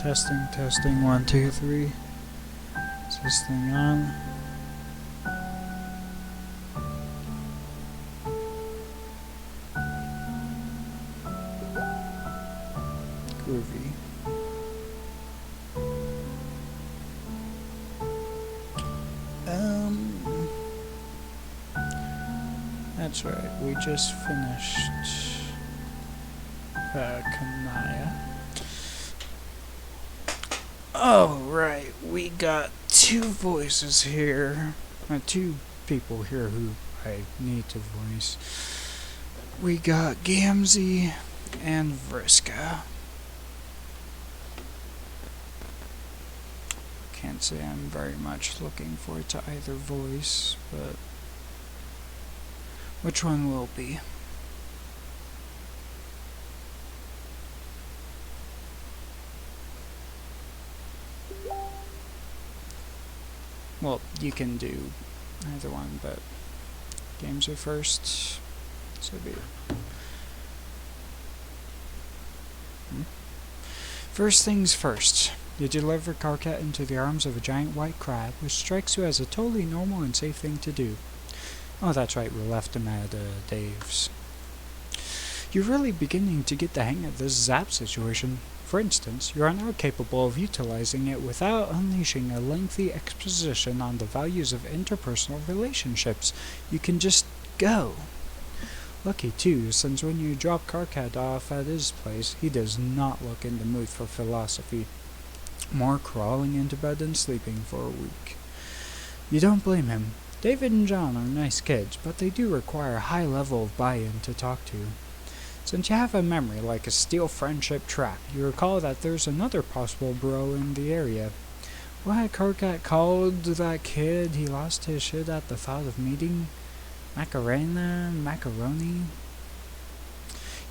Testing, 1, 2, 3. Is this thing on? Groovy. That's right, we just finished Kanaya. Oh, right, we got two voices here. Two people here who I need to voice. We got Gamzee and Vriska. Can't say I'm very much looking forward to either voice, but which one will be? Well, you can do either one, but games are first, so be it. First things first. You deliver Karkat into the arms of a giant white crab, which strikes you as a totally normal and safe thing to do. Oh, that's right, we left him at Dave's. You're really beginning to get the hang of this zap situation. For instance, you are now capable of utilizing it without unleashing a lengthy exposition on the values of interpersonal relationships. You can just go. Lucky too, since when you drop Karkat off at his place, he does not look in the mood for philosophy. More crawling into bed than sleeping for a week. You don't blame him. David and John are nice kids, but they do require a high level of buy-in to talk to. Since you have a memory like a steel friendship trap, you recall that there's another possible bro in the area. What had Karkat called that kid he lost his shit at the thought of meeting? Macaroni?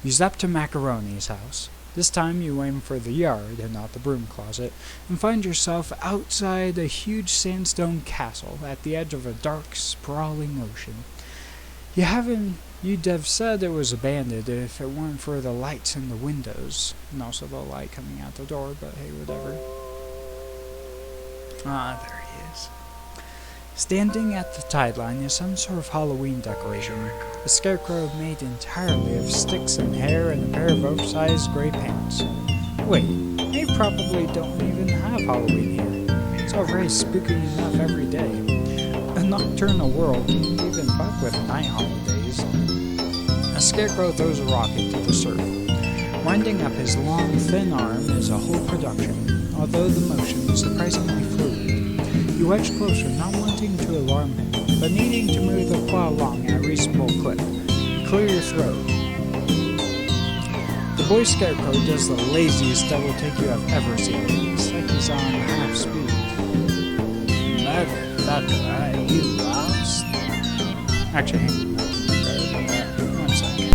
You zap to Macaroni's house. This time you aim for the yard and not the broom closet, and find yourself outside a huge sandstone castle at the edge of a dark, sprawling ocean. You'd have said it was abandoned if it weren't for the lights in the windows, and also the light coming out the door, but hey, whatever. Ah, there he is. Standing at the tide line is some sort of Halloween decoration. A scarecrow made entirely of sticks and hair and a pair of oversized gray pants. Wait, they probably don't even have Halloween here. It's all very spooky enough every day. A nocturnal world can't even buck with night holidays. A scarecrow throws a rock into the surf. Winding up his long, thin arm is a whole production, although the motion is surprisingly fluid. You edge closer, not wanting to alarm him, but needing to move the claw along at a reasonable clip. Clear your throat. The boy scarecrow does the laziest double take you have ever seen. It's like he's on half speed. Motherfucker, are you lost? Actually, hang on. One second.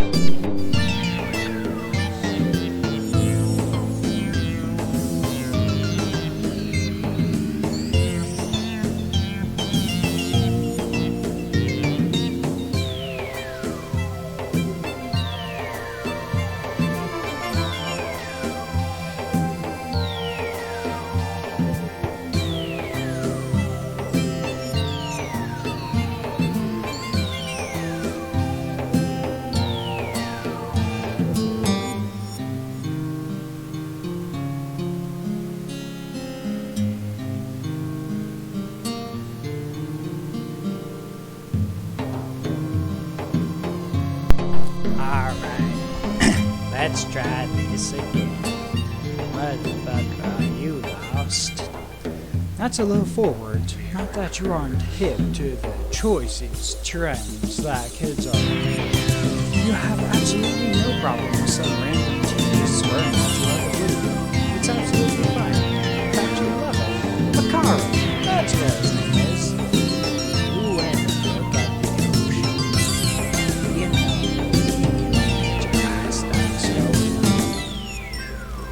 Let's try this again. Motherfucker, are you lost? That's a little forward. Not that you aren't hip to the choicest trends that kids are. You have absolutely no problem with some random teenage swearing at you like a video. It's absolutely fine. In fact, you love it. Makara, that's what his name is. Ooh, and look at the ocean. You know,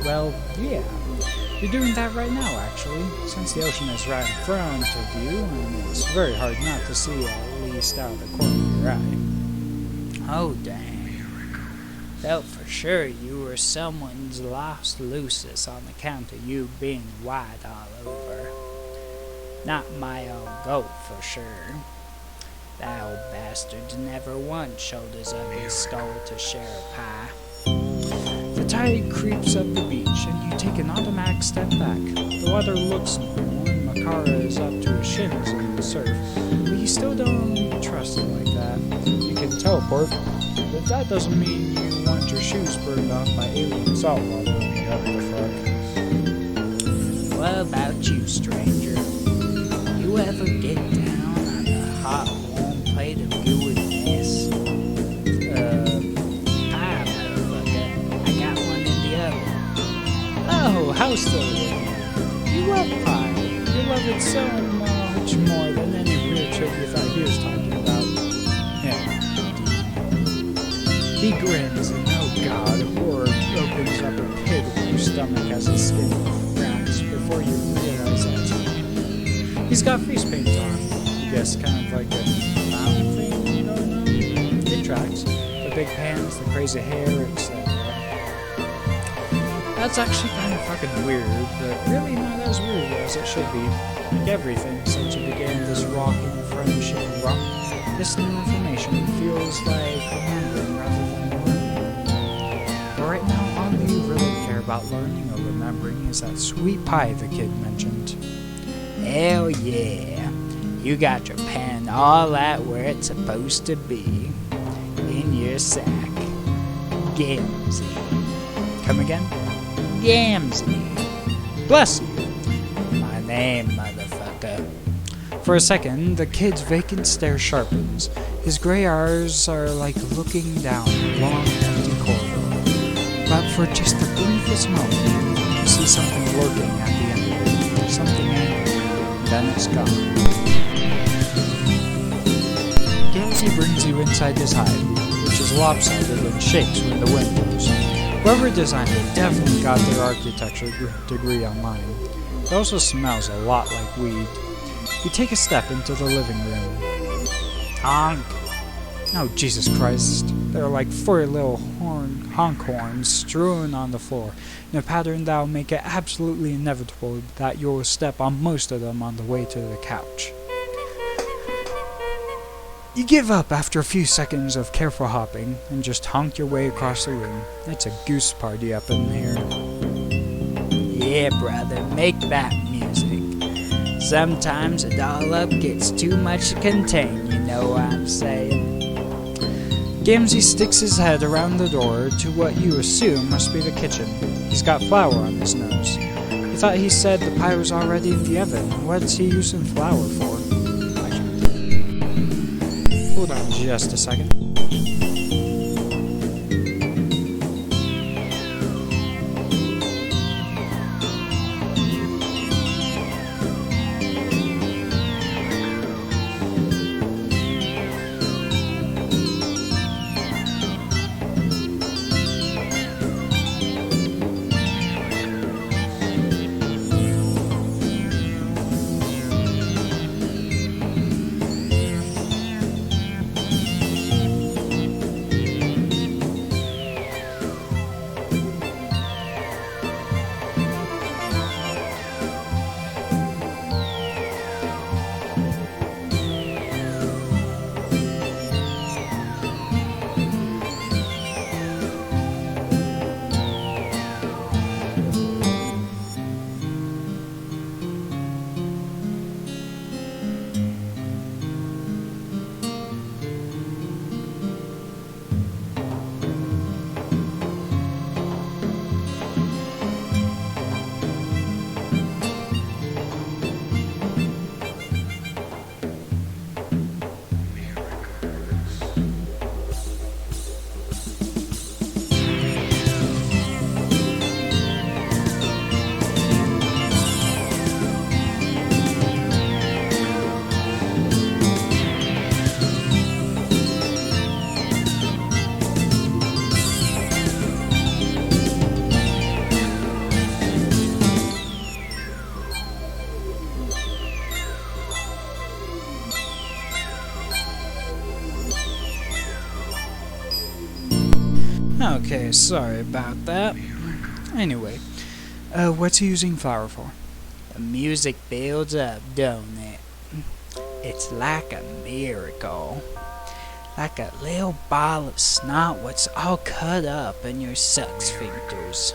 well, yeah. You're doing that right now, actually, since the ocean is right in front of you, and it's very hard not to see at least out of the corner of your eye. Oh, dang. Felt for sure you were someone's lost Lucis on account of you being white all over. Not my own goat for sure. That old bastard's never once showed his ugly skull to share a pie. The tide creeps up the beach, and you take an automatic step back. The water looks normal, and Makara is up to his shins in the surf, but you still don't trust it like that. You can teleport, but that doesn't mean you want your shoes burned off by alien saltwater. What the fuck? What about you, stranger? You ever get down on a hot, warm plate of gooey-ness? Pie, motherfucker. I got one in the oven. Oh, how silly. You love pie. You love it so much more than any weird shit you thought he was talking about. Yeah. He grins, and oh god, horror opens up a pit in your stomach as his skin frowns before you realize that. He's got face paint on. I guess kind of like a clown thing going on. It tracks. The big pants, the crazy hair, etc. That's actually kind of fucking weird, but really not as weird as it should be. Like everything since you began this rocking friendship rock, this new information feels like remembering rather than learning. But right now, all you really care about learning or remembering is that sweet pie the kid mentioned. Hell yeah. You got your pen all at where it's supposed to be. In your sack. Gamsy. Come again? Gamsy. Bless you! My name, motherfucker. For a second, the kid's vacant stare sharpens. His gray eyes are like looking down a long, empty corridor. But for just the briefest moment, you see something lurking at the end of it. Something angry. Then it's gone. Gamsey brings you inside his hive, which is lopsided and shakes when the wind blows. Whoever designed it definitely got their architecture degree online. It also smells a lot like weed. You take a step into the living room. Honk. Oh, Jesus Christ. There are like 4 little honk horns strewn on the floor, in a pattern that will make it absolutely inevitable that you'll step on most of them on the way to the couch. You give up after a few seconds of careful hopping, and just honk your way across the room. It's a goose party up in here. Yeah, brother, make that music. Sometimes a dollop gets too much to contain, you know what I'm saying? Gamsey sticks his head around the door to what you assume must be the kitchen. He's got flour on his nose. You thought he said the pie was already in the oven. What's he using flour for? Hold on just a second. Okay, sorry about that. Anyway, what's he using flour for? The music builds up, don't it? It's like a miracle. Like a little ball of snot what's all cut up in your suck sphincters.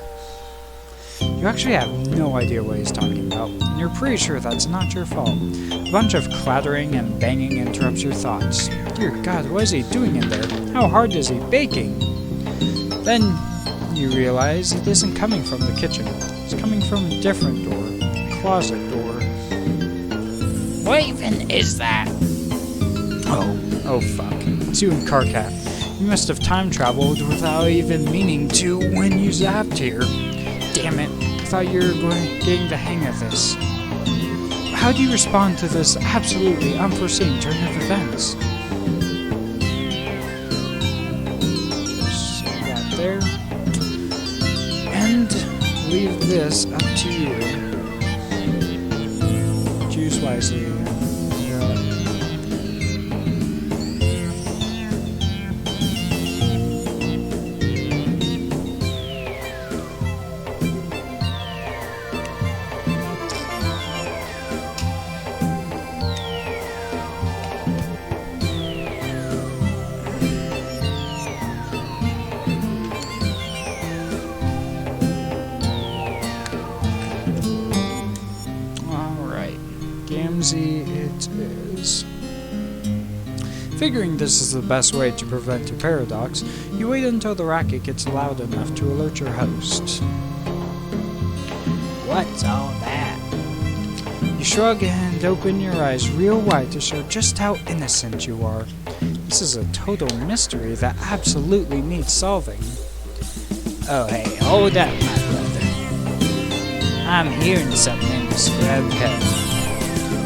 You actually have no idea what he's talking about, and you're pretty sure that's not your fault. A bunch of clattering and banging interrupts your thoughts. Dear God, what is he doing in there? How hard is he baking? Then you realize it isn't coming from the kitchen. It's coming from a different door. A closet door. What even is that? Oh fuck. It's you and Carcat. You must have time traveled without even meaning to when you zapped here. Damn it. I thought you were getting the hang of this. How do you respond to this absolutely unforeseen turn of events? Just set that there. And leave this up to you. Choose wisely. Gamzee it is. Figuring this is the best way to prevent a paradox, you wait until the racket gets loud enough to alert your host. What's all that? You shrug and open your eyes real wide to show just how innocent you are. This is a total mystery that absolutely needs solving. Oh hey, hold up, my brother. I'm hearing something in the scrub code.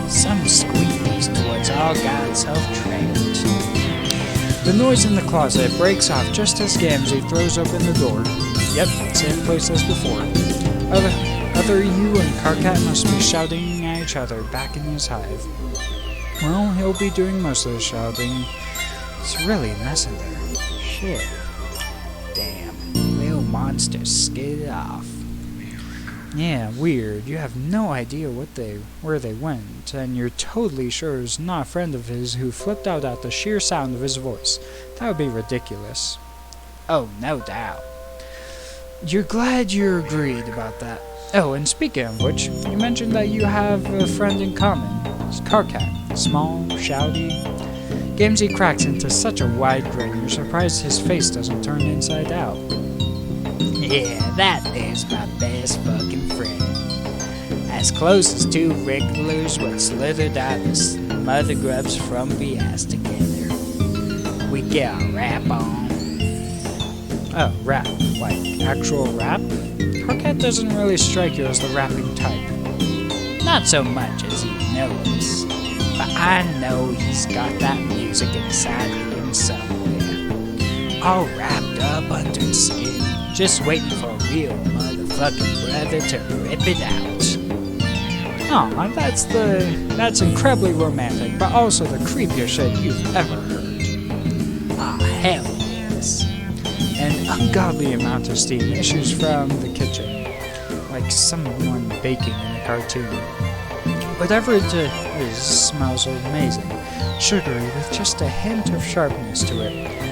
Some squeeze towards all God's self-trained. The noise in the closet breaks off just as Gamzee throws open the door. Yep, same place as before. Other you and Carcat must be shouting at each other back in his hive. Well, he'll be doing most of the shouting. It's really a mess in there. Shit. Damn, little monster skidded off. Yeah, weird. You have no idea where they went, and you're totally sure it's not a friend of his who flipped out at the sheer sound of his voice. That would be ridiculous. Oh, no doubt. You're glad you agreed about that. Oh, and speaking of which, you mentioned that you have a friend in common. It's Carcat. Small, shouty. Gamzee cracks into such a wide grin, you're surprised his face doesn't turn inside out. Yeah, that is my best fucking friend. As close as two regulars what slithered out the mother grubs from BS together. We get our rap on. Oh, rap. Like actual rap? Carcat doesn't really strike you as the rapping type. Not so much as you notice. But I know he's got that music inside of him somewhere. All wrapped up under his skin. Just waiting for a real motherfucking brother to rip it out. Aw, that's incredibly romantic, but also the creepiest shit you've ever heard. Aw, hell yes. An ungodly amount of steam issues from the kitchen, like someone baking in a cartoon. Whatever it is smells amazing, sugary with just a hint of sharpness to it.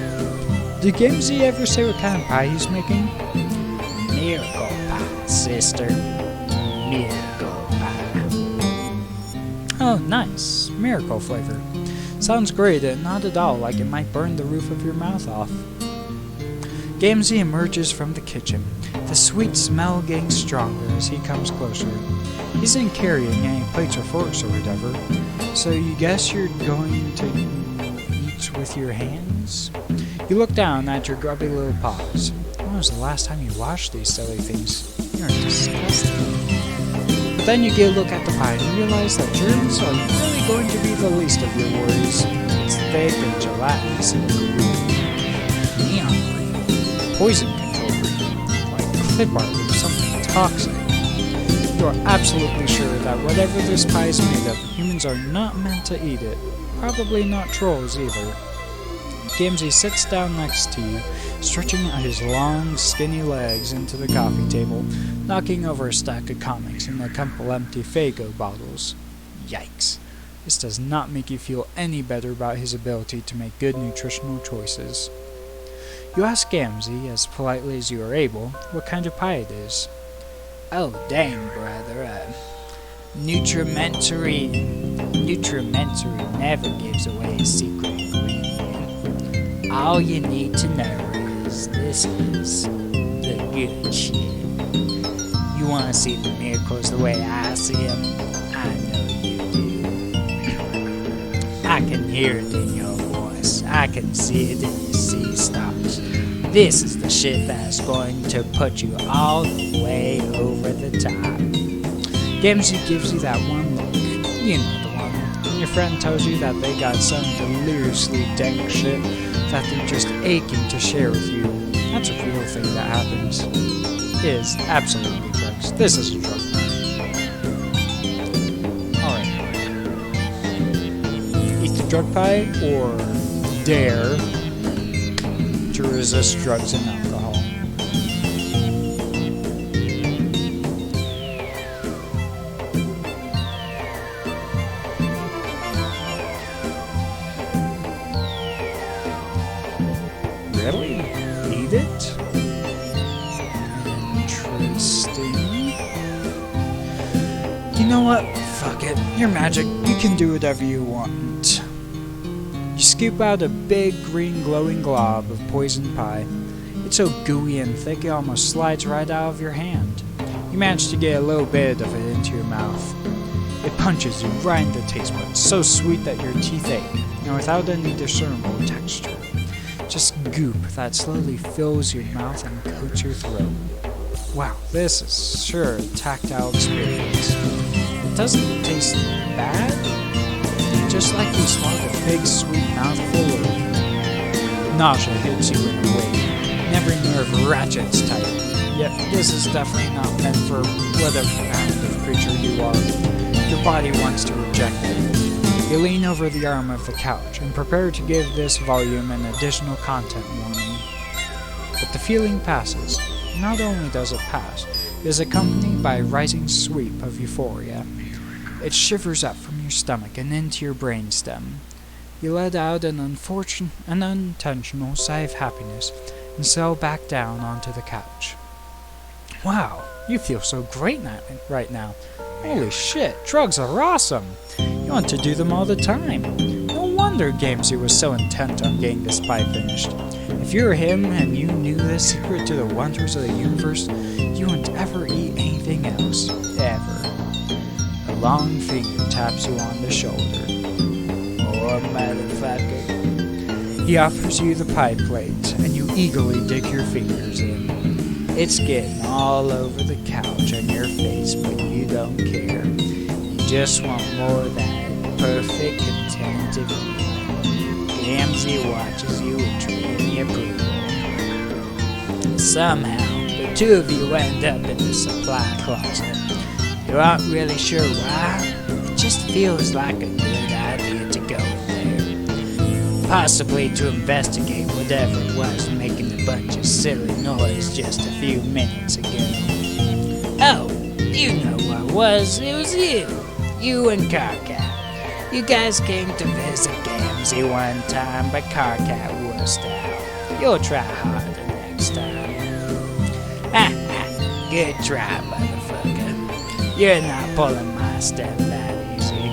Did Gamzee ever say what kind of pie he's making? Miracle pie, sister. Miracle pie. Oh, nice. Miracle flavor. Sounds great and not at all like it might burn the roof of your mouth off. Gamzee emerges from the kitchen, the sweet smell getting stronger as he comes closer. He isn't carrying any plates or forks or whatever, so you guess you're going to eat with your hands? You look down at your grubby little paws. When was the last time you washed these silly things? You're disgusting. But then you get a look at the pie and realize that germs are really going to be the least of your worries. It's thick and gelatinous and green. Neon green. Poison control green. Like clip art or something toxic. You are absolutely sure that whatever this pie is made of, humans are not meant to eat it. Probably not trolls either. Gamzee sits down next to you, stretching out his long, skinny legs into the coffee table, knocking over a stack of comics and a couple empty Faygo bottles. Yikes. This does not make you feel any better about his ability to make good nutritional choices. You ask Gamzee, as politely as you are able, what kind of pie it is. Oh, dang, brother. Nutrimentary never gives away a secret ingredient. All you need to know is this is the good shit. You want to see the miracles the way I see them? I know you do. I can hear it in your voice. I can see it in your sea stars. This is the shit that's going to put you all the way over the top. Gamzee gives you that one look. You know the one. When your friend tells you that they got some deliriously dank shit that they're just aching to share with you. That's a real thing that happens. It is absolutely drugs. This is a drug pie. Alright. Eat the drug pie or dare to resist drugs and alcohol. Really? Eat it? Interesting. You know what? Fuck it. You're magic. You can do whatever you want. You scoop out a big green glowing glob of poison pie. It's so gooey and thick it almost slides right out of your hand. You manage to get a little bit of it into your mouth. It punches you right in the taste buds, so sweet that your teeth ache, and without any discernible texture. Just goop that slowly fills your mouth and coats your throat. Wow, this is sure a tactile experience. It doesn't taste bad, just like you swallowed a big sweet mouthful of nausea hits you in a wave, and every nerve ratchets tight. Yet this is definitely not meant for whatever kind of creature you are. Your body wants to reject it. You lean over the arm of the couch and prepare to give this volume an additional content warning. But the feeling passes. Not only does it pass, it is accompanied by a rising sweep of euphoria. It shivers up from your stomach and into your brainstem. You let out an unintentional sigh of happiness and settle back down onto the couch. Wow, you feel so great right now. Holy shit, drugs are awesome! You want to do them all the time. No wonder Gamzee was so intent on getting this pie finished. If you were him and you knew the secret to the wonders of the universe, you wouldn't ever eat anything else. Ever. A long finger taps you on the shoulder. More motherfucker. He offers you the pie plate, and you eagerly dig your fingers in. It's getting all over the couch and your face, but you don't care. You just want more of that perfect, contented feeling. Gamzee watches you with dreamy approval. Somehow, the two of you end up in the supply closet. You aren't really sure why. It just feels like a good idea to go in there. Possibly to investigate whatever it was making a bunch of silly noise just a few minutes ago. Oh, you know what it was. It was you. You and Carcat. You guys came to visit Gamzee one time, but Carcat wussed out. You'll try harder next time. Ha ha, good try, motherfucker. You're not pulling my stuff that easy.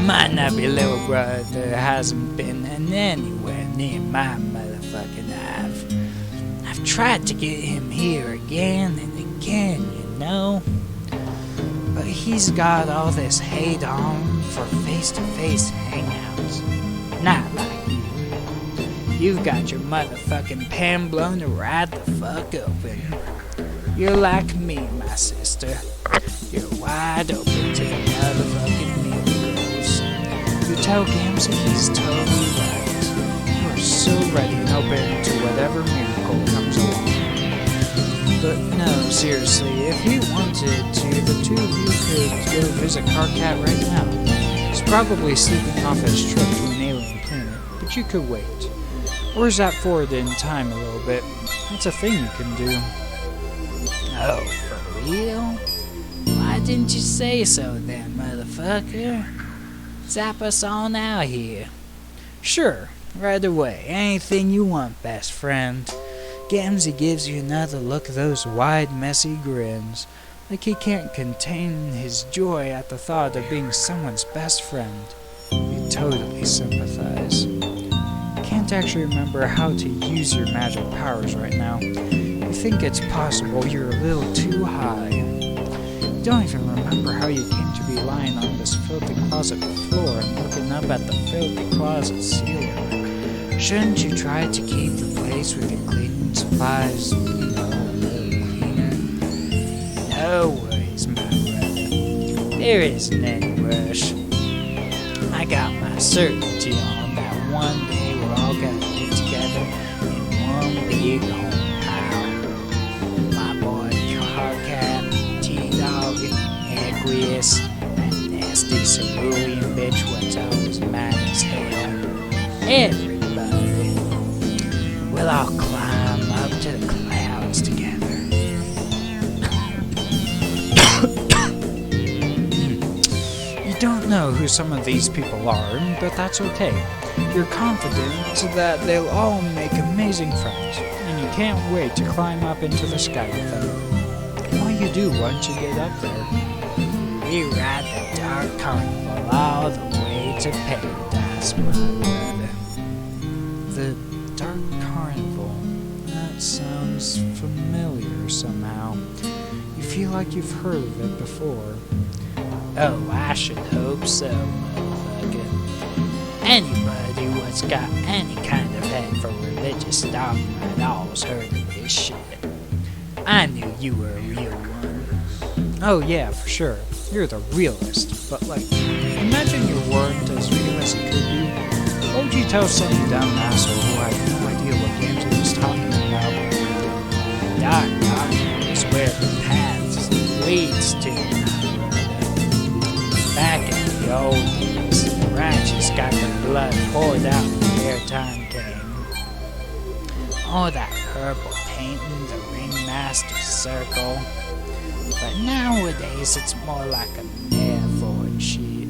My nubby little brother hasn't been anywhere near my motherfucking hive. I've tried to get him here again and again, you know. But he's got all this hate on for face-to-face hangouts. Not like you. You've got your motherfucking pan blown right the fuck open. You're like me, my sister. You're wide open to the motherfucking miracles. You tell Gamzee he's totally right. You are so ready and open to whatever miracle comes along. But no, seriously, if he wanted to, the two of you could go visit Carcat right now. He's probably sleeping off his trip to an alien alien planet, but you could wait. Or zap forward in time a little bit. That's a thing you can do. Oh, for real? Why didn't you say so then, motherfucker? Zap us on out here. Sure, right away. Anything you want, best friend. Gamzee gives you another look at those wide, messy grins, like he can't contain his joy at the thought of being someone's best friend. You totally sympathize. Can't actually remember how to use your magic powers right now. You think it's possible you're a little too high. You don't even remember how you came to be lying on this filthy closet floor and looking up at the filthy closet ceiling. Shouldn't you try to keep the place with your cleaning supplies, a little cleaner? No worries, my brother. There isn't any rush. I got my certainty on that one day we're all gonna get together in one big home pile. My boy Carcat, T-Dog, Aqueous, that nasty cerulean bitch what's always mad as hell. Everybody. We'll all climb up to the clouds together. You don't know who some of these people are, but that's okay. You're confident that they'll all make amazing friends, and you can't wait to climb up into the sky with them. What do you do once you get up there? We ride the dark carnival all the way to paradise, my brother. The Dark Carnival. That sounds familiar somehow. You feel like you've heard of it before. Oh, I should hope so, motherfucker. Anybody what's got any kind of head for religious dogma at all's heard of this shit. I knew you were a real one. Oh yeah, for sure. You're the realist. But imagine you weren't as real as you could be. What would you tell some dumb asshole who had no idea what Gamzee was talking about? Dark carnival is where the path leads to, my brother. Back in the old days, the righteous got their blood poured out when their time came. All that purple painting, the ringmaster's circle. But nowadays it's more like a metaphor sheet.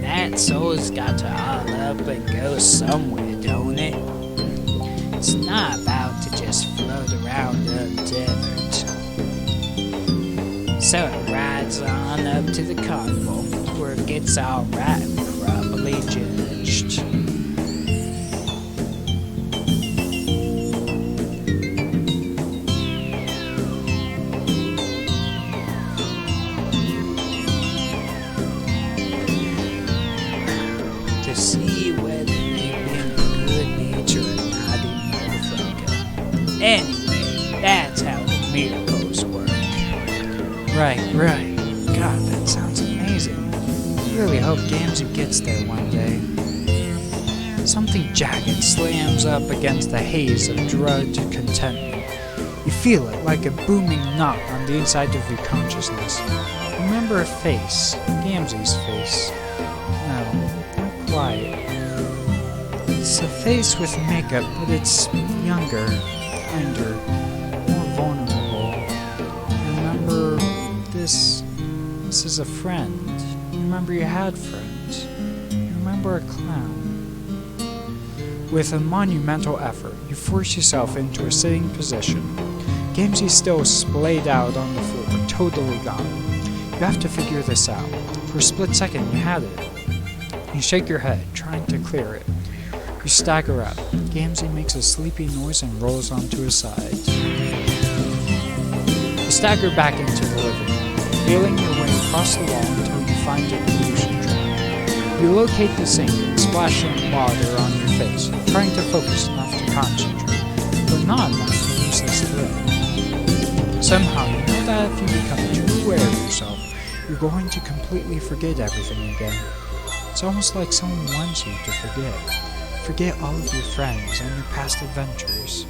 That soul's got to all up and go somewhere, don't it? It's not about to just float around untethered. So it rides on up to the carnival, where it gets all right and properly judged. See whether they've been a good nature or naughty motherfucker. Anyway, that's how the miracles work. Right. God, that sounds amazing. I really hope Gamzee gets there one day. Something jagged slams up against the haze of drugged contentment. You feel it like a booming knock on the inside of your consciousness. Remember a face, Gamzee's face. No. Quiet. It's a face with makeup, but it's younger, kinder, more vulnerable. Remember, this is a friend. Remember you had friends. Remember a clown. With a monumental effort, you force yourself into a sitting position. Gamzee's still splayed out on the floor, totally gone. You have to figure this out. For a split second, you had it. You shake your head, trying to clear it. You stagger up. Gamzee makes a sleepy noise and rolls onto his side. You stagger back into the living room, feeling your way across the wall until you find your illusion jar. You locate the sink and splash some water on your face, trying to focus enough to concentrate, but not enough to lose this thrill. Somehow you know that if you become too aware of yourself, you're going to completely forget everything again. It's almost like someone wants you to forget. Forget all of your friends and your past adventures.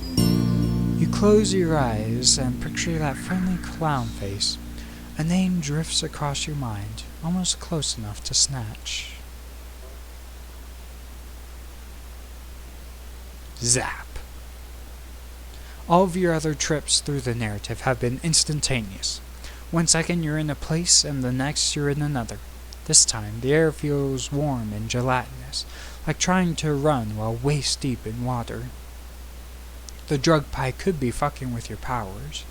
You close your eyes and picture that friendly clown face. A name drifts across your mind, almost close enough to snatch. Zap. All of your other trips through the narrative have been instantaneous. 1 second you're in a place and the next you're in another. This time the air feels warm and gelatinous, like trying to run while waist deep in water. The drug pie could be fucking with your powers,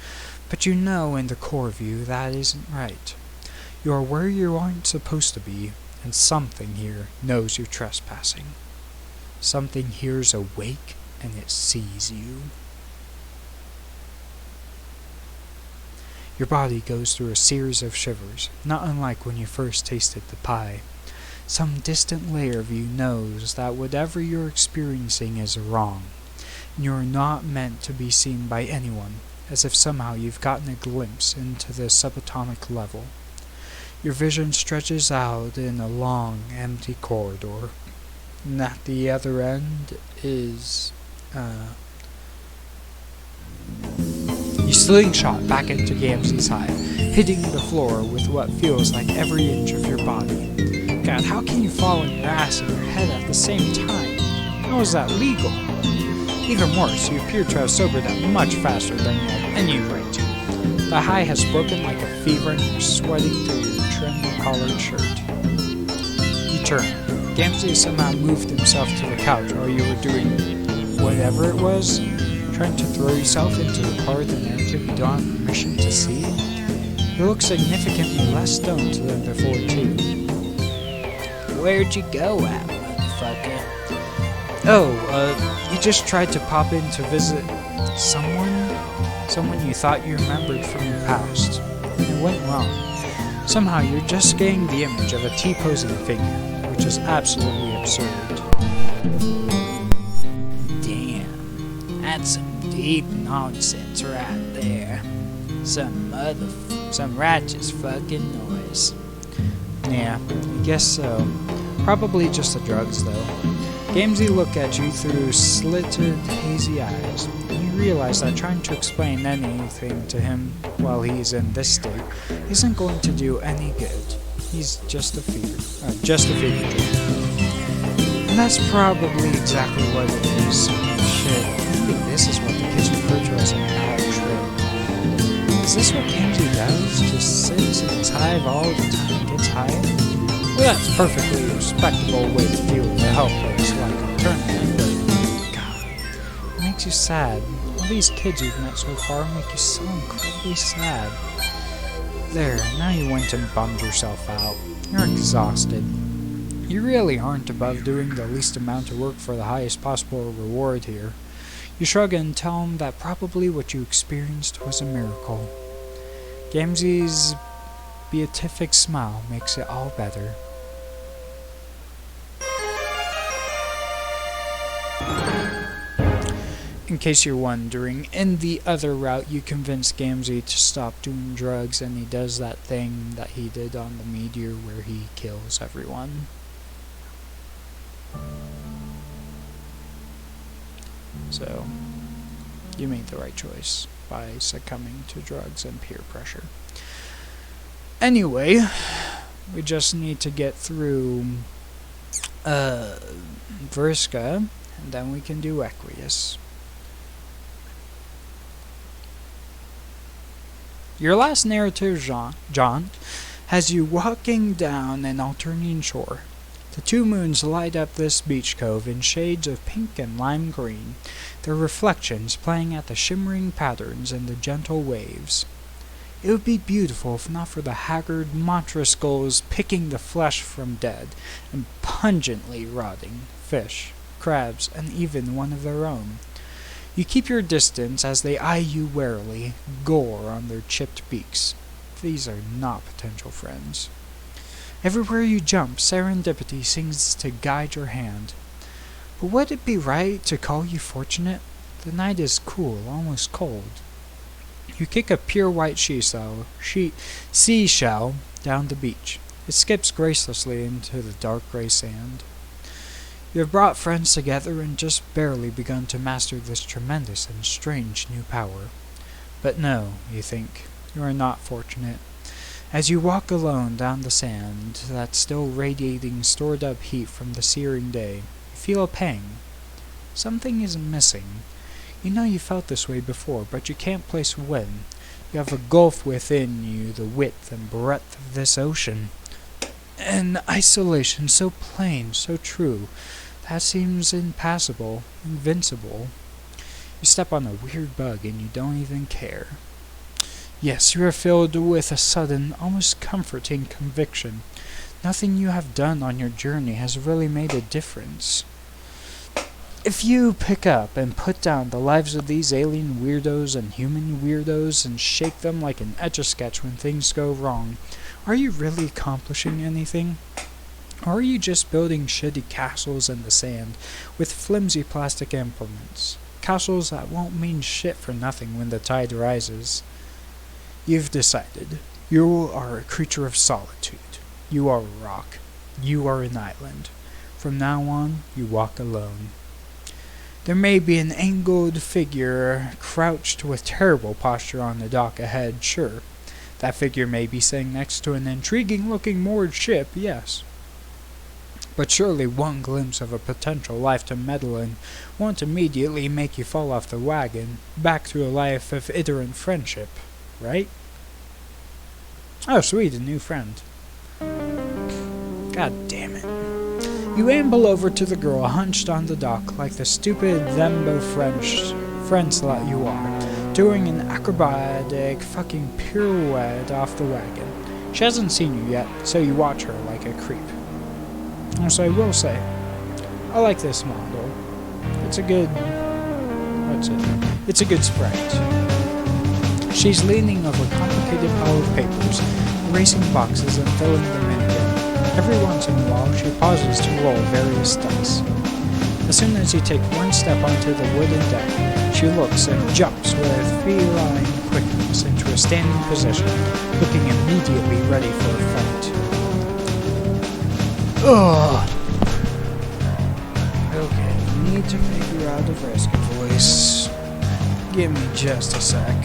but you know in the core of you that isn't right. You are where you aren't supposed to be, and something here knows you're trespassing. Something here's awake and it sees you. Your body goes through a series of shivers, not unlike when you first tasted the pie. Some distant layer of you knows that whatever you're experiencing is wrong. You're not meant to be seen by anyone, as if somehow you've gotten a glimpse into the subatomic level. Your vision stretches out in a long, empty corridor, and at the other end is, You slingshot back into Gamzee's hive, hitting the floor with what feels like every inch of your body. God, how can you fall on your ass and your head at the same time? How is that legal? Even worse, you appear to have sobered up much faster than you had any right to. The high has broken like a fever and you're sweating through your trim-collared shirt. You turn. Gamzee somehow moved himself to the couch while you were doing whatever it was, trying to throw yourself into the part of the narrative you don't have permission to see. You look significantly less stoned than before, too. Where'd you go at, motherfucker? You just tried to pop in to visit someone you thought you remembered from your past. And it went wrong. Somehow you're just getting the image of a T-posing figure, which is absolutely absurd. Damn, that's some deep nonsense right there. Some righteous fucking noise. Yeah, I guess so. Probably just the drugs, though. Gamzee looked at you through slitted, hazy eyes, and you realize that trying to explain anything to him while he's in this state isn't going to do any good. He's just a fever dream. And that's probably exactly what it is. Shit, maybe this is what the kids refer to as a mad trip. Is this what Gamzee does? Just sits in his hive all the time and gets high? Well, that's a perfectly respectable way to deal with a helpless like alternative, but God, it makes you sad. All these kids you've met so far make you so incredibly sad. There, now you went and bummed yourself out. You're exhausted. You really aren't above doing the least amount of work for the highest possible reward here. You shrug and tell him that probably what you experienced was a miracle. Gamzee's beatific smile makes it all better. In case you're wondering, in the other route you convince Gamzee to stop doing drugs and he does that thing that he did on the meteor where he kills everyone. So, you made the right choice by succumbing to drugs and peer pressure. Anyway, we just need to get through Vriska, and then we can do Equius. Your last narrative, John, has you walking down an alternating shore. The two moons light up this beach cove in shades of pink and lime green, their reflections playing at the shimmering patterns in the gentle waves. It would be beautiful if not for the haggard, monstrous gulls picking the flesh from dead and pungently rotting fish, crabs, and even one of their own. You keep your distance as they eye you warily, gore on their chipped beaks. These are not potential friends. Everywhere you jump, serendipity seems to guide your hand. But would it be right to call you fortunate? The night is cool, almost cold. You kick a pure white seashell down the beach. It skips gracelessly into the dark gray sand. You have brought friends together and just barely begun to master this tremendous and strange new power. But no, you think, you are not fortunate. As you walk alone down the sand, that's still radiating stored up heat from the searing day, you feel a pang. Something is missing. You know you felt this way before, but you can't place when. You have a gulf within you the width and breadth of this ocean. An isolation so plain, so true, that seems impassable, invincible. You step on a weird bug and you don't even care. Yes, you are filled with a sudden, almost comforting conviction. Nothing you have done on your journey has really made a difference. If you pick up and put down the lives of these alien weirdos and human weirdos and shake them like an etch-a-sketch when things go wrong, are you really accomplishing anything? Or are you just building shitty castles in the sand with flimsy plastic implements? Castles that won't mean shit for nothing when the tide rises. You've decided. You are a creature of solitude. You are a rock. You are an island. From now on, you walk alone. There may be an angled figure crouched with terrible posture on the dock ahead, sure. That figure may be sitting next to an intriguing-looking moored ship, yes. But surely one glimpse of a potential life to meddle in won't immediately make you fall off the wagon, back to a life of iterant friendship, right? Oh, sweet, a new friend. God damn it. You amble over to the girl hunched on the dock like the stupid thembo friend slut you are, doing an acrobatic fucking pirouette off the wagon. She hasn't seen you yet, so you watch her like a creep. So I will say, I like this model. It's a good... what's it? It's a good sprite. She's leaning over a complicated pile of papers, erasing boxes and filling them in again. Every once in a while, she pauses to roll various dice. As soon as you take one step onto the wooden deck, she looks and jumps with feline quickness into a standing position, looking immediately ready for a fight. Ugh. Okay, need to figure out a rescue voice. Give me just a sec.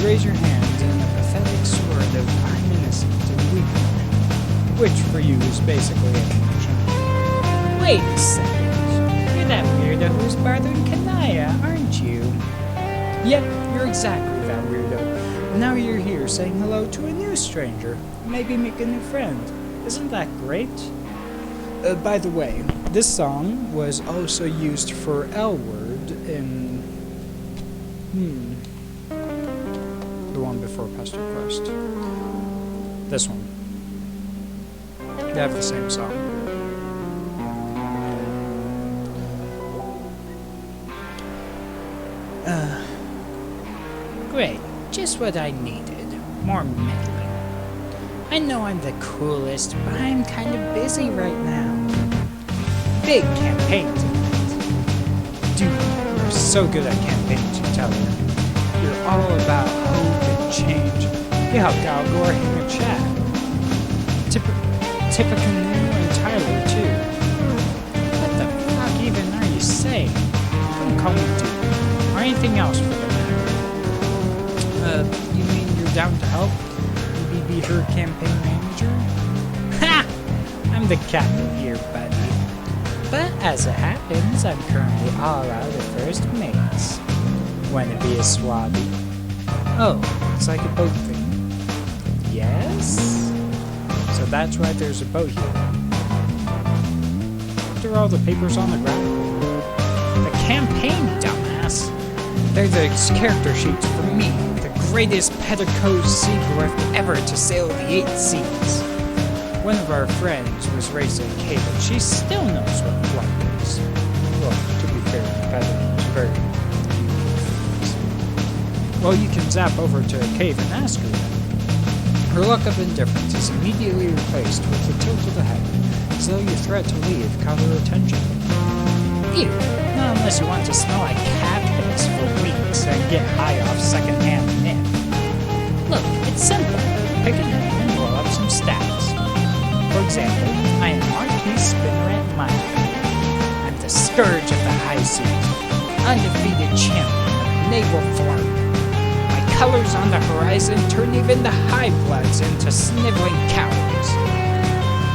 Raise your hands in a pathetic sort of I'm innocent and weak, which for you is basically an Wait a second. You're that weirdo who's bothering Kanaya, aren't you? Yep, you're exactly that weirdo. And now you're here saying hello to a new stranger. Maybe make a new friend. Isn't that great? By the way, this song was also used for L Word in... the one before PesterQuest. This one. They have the same song. Just what I needed. More meddling. I know I'm the coolest, but I'm kind of busy right now. Big campaign tonight. Dude, you're so good at campaigns, you tell her. You're all about hope and change. You helped Al Gore hang a Chad. Tippecanoe and Tyler, too. What the fuck even are you saying? Don't call me dude, or anything else for the matter. You mean you're down to help? Maybe be her campaign manager? Ha! I'm the captain here, buddy. But as it happens, I'm currently all out of first mates. Wanna be a swabby? Oh, it's like a boat thing. Yes? So that's why there's a boat here. What are all the papers on the ground? The campaign, dumbass. They're the character sheets for me, the greatest PesterQuest seagraph ever to sail the 8 seas. One of our friends was raised in a cave, and she still knows what flight is. Well, to be fair, Peder is very confused. Well, you can zap over to a cave and ask her that. Her look of indifference is immediately replaced with a tilt of the head, as though your threat to leave caught her attention. Ew, not unless you want to smell like cat piss for weeks and get high off secondhand nip. Look, it's simple. Pick a name and roll up some stats. For example, I am Marquis Spinneret Minor. I'm the scourge of the high seas, undefeated champion of naval flight. My colors on the horizon turn even the high bloods into sniveling cowards.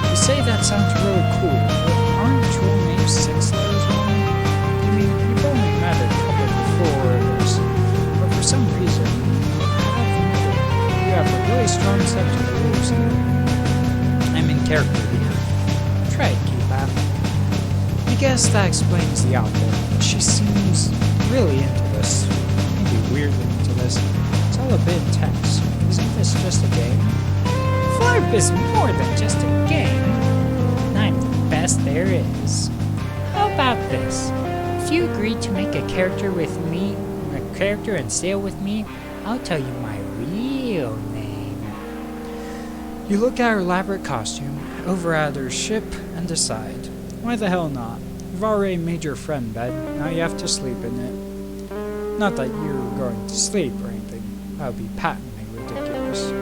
You say that sounds really cool, but aren't your names 6 letters long? I mean, you've only met a couple before this, but for some reason, you have a really strong sense of rules here. I'm in character here. Try to keep up. I guess that explains the outfit. She seems really into this. Maybe weirdly into this. It's all a bit intense. Isn't this just a game? Flarp is more than just a game. I'm the best there is. How about this? If you agree to make a character and sail with me, I'll tell you my real name. You look at her elaborate costume, over at her ship, and decide. Why the hell not? You've already made your friend bed, now you have to sleep in it. Not that you're going to sleep or anything. That would be patently ridiculous.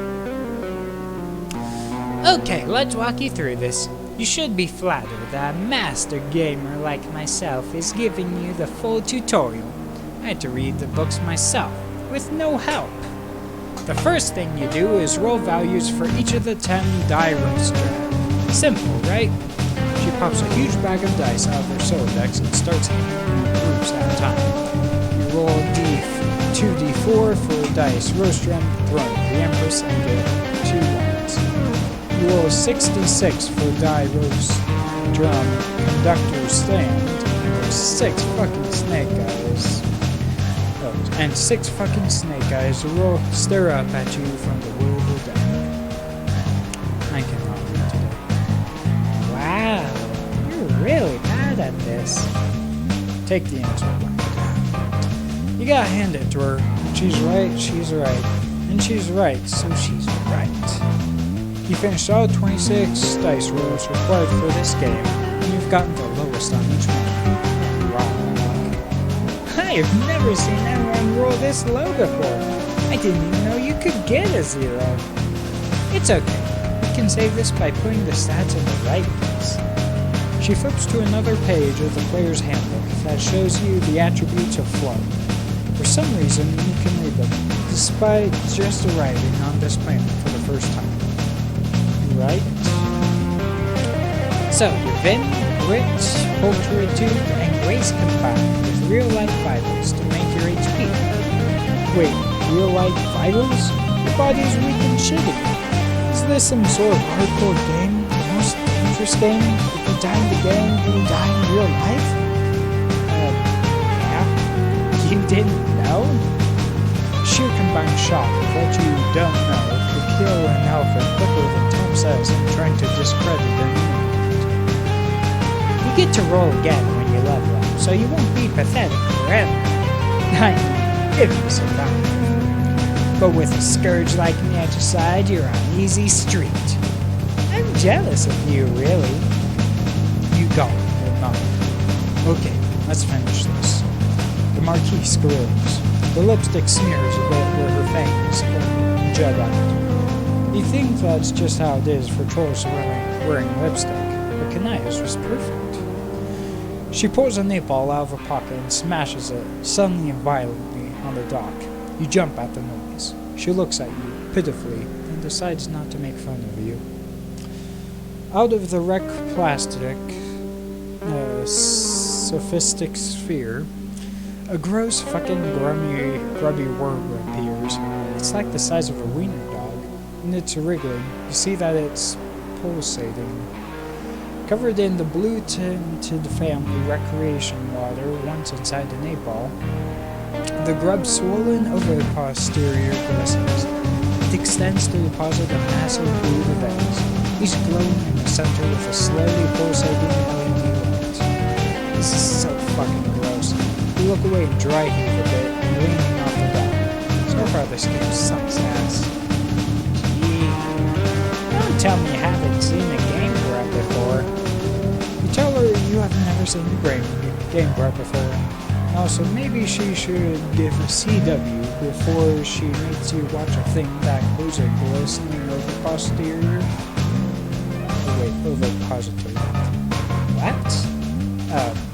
Okay, let's walk you through this. You should be flattered that a master gamer like myself is giving you the full tutorial. I had to read the books myself, with no help. The first thing you do is roll values for each of the 10 die rolls. Simple, right? She pops a huge bag of dice out of her Rolodex and starts handing them in groups at a time. You roll 2d4 for dice, roast strength, throne, the Empress, and get 2 ones. You roll 66 for die, roast, drum, conductor, stand, and there's 6 fucking snake eyes. Oh, and 6 fucking snake eyes will stare up at you from the world of death. I cannot read today. Wow, you're really bad at this. Take the answer. You gotta hand it to her. She's right, she's right. And she's right, so she's right. You finished all 26 dice rolls required for this game, and you've gotten the lowest on each one. Wow. I've never seen anyone roll this low before. I didn't even know you could get a 0. It's okay. We can save this by putting the stats in the right place. She flips to another page of the player's handbook that shows you the attributes of flow. For some reason, you can read them, despite just arriving on this planet for the first time. Right? So, your vim, grit, pulchritude, and grace combined with real-life vitals to make your HP. Wait, real-life vitals? Your body's weak and shitty. Is this some sort of hardcore game? The most dangerous game? If you die in the game, you die in real life? Yeah? You didn't know? Sheer combined shock of what you don't know could kill an elephant quicker than Tom says in trying to discredit their movement. You get to roll again when you level up, so you won't be pathetic forever. I mean, if you survive. But with a scourge like me at your side, you're on easy street. I'm jealous of you, really. You go, will not. Okay, let's finish this. The Marquise grows. The lipstick smears a bit where her fangs jut out. You think that's just how it is for trolls wearing lipstick, but Kanaya's was perfect. She pulls a nape ball out of her pocket and smashes it, suddenly and violently, on the dock. You jump at the noise. She looks at you, pitifully, and decides not to make fun of you. Out of the wreck plastic, sophistic sphere, a gross fucking grubby worm appears. It's like the size of a wiener dog, and it's wriggling. You see that it's pulsating. Covered in the blue-tinted family recreation water once inside the nape ball, the grub's swollen over the posterior glistens. It extends to deposit a massive brood of eggs, each glowing in the center with a slowly pulsating LED light. This is so fucking gross. You look away and dry heave a bit, leaning off the dock. So far this game sucks ass. Gee, don't tell me you haven't seen a game grub before. You tell her you have never seen the game grub before. Also, maybe she should give a CW before she makes you watch a thing that includes a glistening over-posterior. Oh wait, over-pository. What?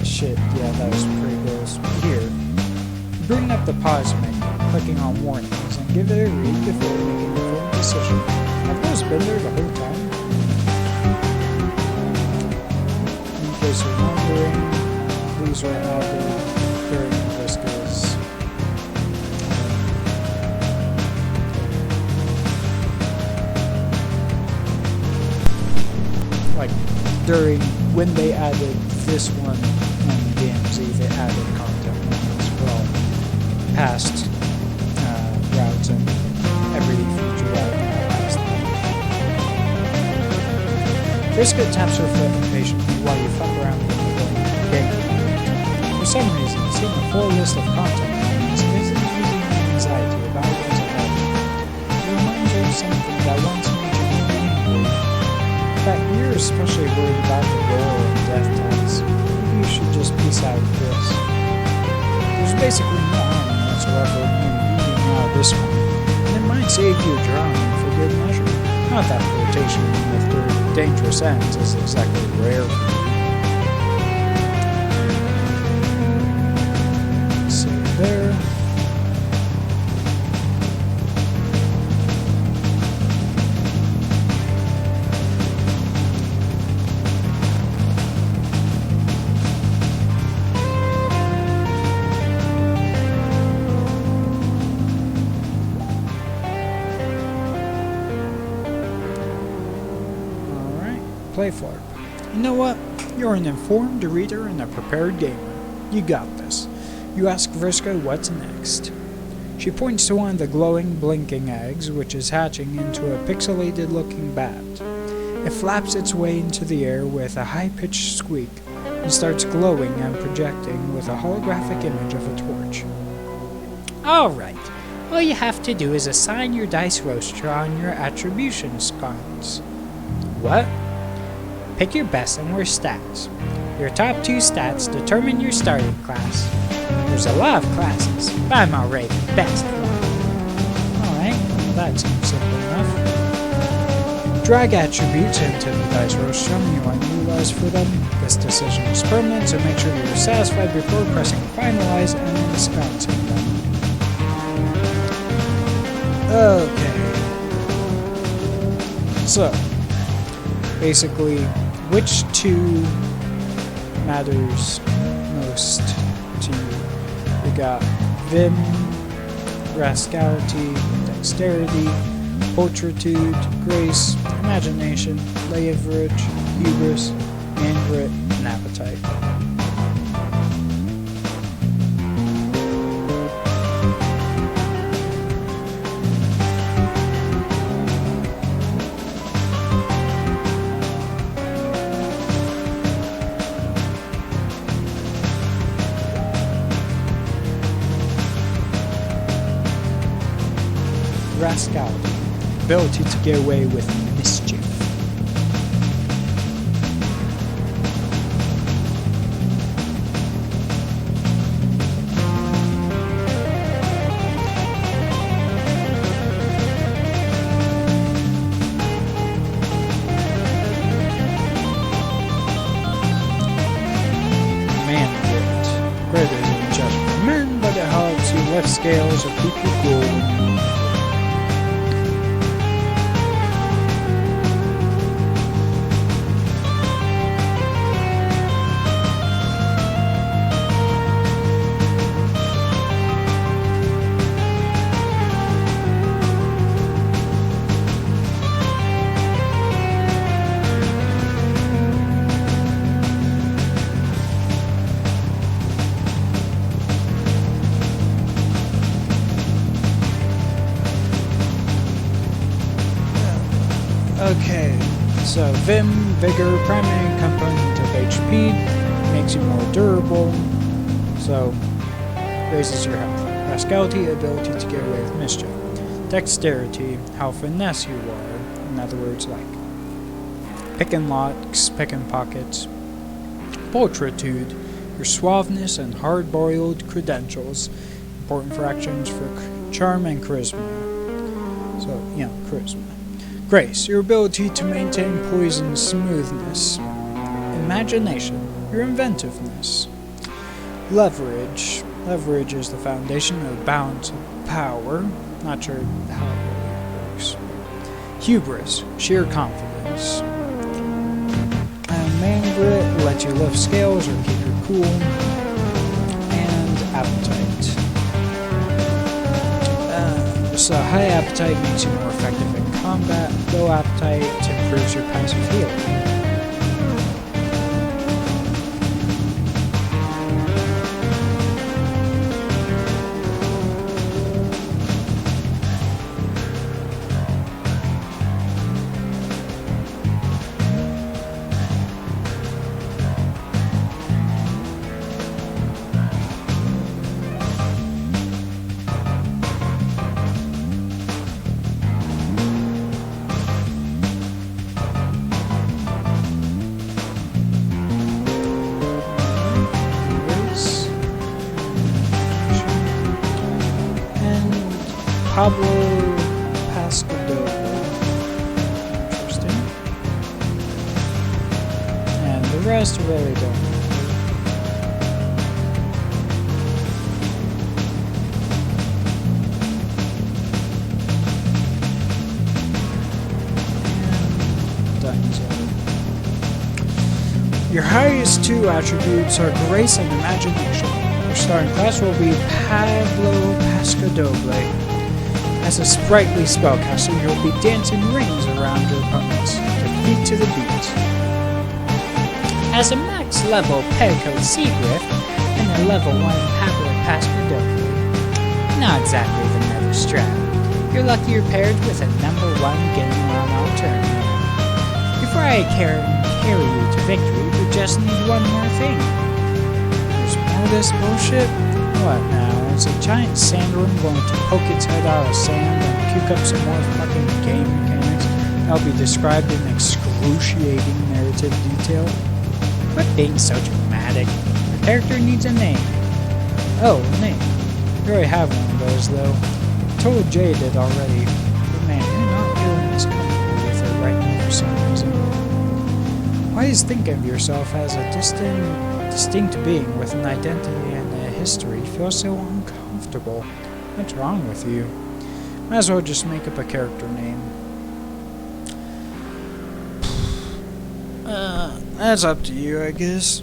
Shit, yeah, that was pretty gross. Here, bring up the pause menu, clicking on warnings, and give it a read before making a full decision. Have those been there the whole time? In case you're wondering, these were added during Vriska's like during when they added this one and DMZ, they added content warnings for all past routes and every future route past them. Vriska taps her foot impatiently while you fuck around with the game. For some reason, seeing a full list of content warnings isn't easing my anxiety about what's ahead. It reminds you of something that once made you angry. In fact, you're especially worried about the gore and death tags. Maybe you should just peace out with this. There's basically no harm whatsoever in you reading out this one, and it might save you drowning for good measure. Not that flirtation with their dangerous ends is exactly rare for you. There. Alright, play for it. You know what? You're an informed reader and a prepared gamer. You got this. You ask Vriska what's next. She points to one of the glowing, blinking eggs, which is hatching into a pixelated-looking bat. It flaps its way into the air with a high-pitched squeak and starts glowing and projecting with a holographic image of a torch. Alright, all you have to do is assign your dice roster on your attribution sconce. What? Pick your best and worst stats. Your top 2 stats determine your starting class. There's a lot of classes, but I'm already the best one. Alright, well that seems simple enough. Drag attributes into the dice roster and you want to utilize for them. This decision is permanent, so make sure you're satisfied before pressing finalize and ensconcing them. Okay. So, basically, which 2 matters most to you? We got Vim, Rascality, Dexterity, Pulchritude, Grace, Imagination, Leverage, Hubris, and Grit, and Appetite. rascality, ability to get away with mischief. Grit isn't just for men, but it helps you lift scales or keep you cool. Okay, so Vim, Vigor, primary component of HP, makes you more durable, so raises your health. Rascality, ability to get away with mischief. Dexterity, how finesse you are, in other words like picking locks, picking pockets. Pulchritude, your suaveness and hard-boiled credentials, important for actions for charm and charisma. So, charisma. Grace, your ability to maintain poise and smoothness. Imagination, your inventiveness. Leverage. Leverage is the foundation of balance of power. Not sure how it really works. Hubris, sheer confidence. And main grit lets you lift scales or keep you cool. And appetite. So high appetite makes you more effective in combat. Low appetite improves your passive healing. Pablo Pascadova. Interesting. And the rest really don't know. Your highest two attributes are grace and imagination. Your starting class will be Pablo Pascadova. As a sprightly spellcaster, you'll be dancing rings around your opponents, their feet to the beat. As a max level Petticoat Seagriff and a level 1 Pablo Pascadova. Not exactly the nether strap. You're lucky you're paired with a number 1 getting on alternative. Before I carry you to victory, we just need one more thing. There's more of this bullshit? What now? Is a giant sandworm going to poke its head out of sand and puke up some more fucking game mechanics that'll be described in excruciating narrative detail? Quit being so dramatic. The character needs a name. Oh, a name. You already have one of those, though. I told Jay did already. But man, you're not feeling as comfortable with it right now for some reason. Why is thinking of yourself as a distinct being with an identity and a history feel so uncomfortable? What's wrong with you? Might as well just make up a character name. That's up to you, I guess.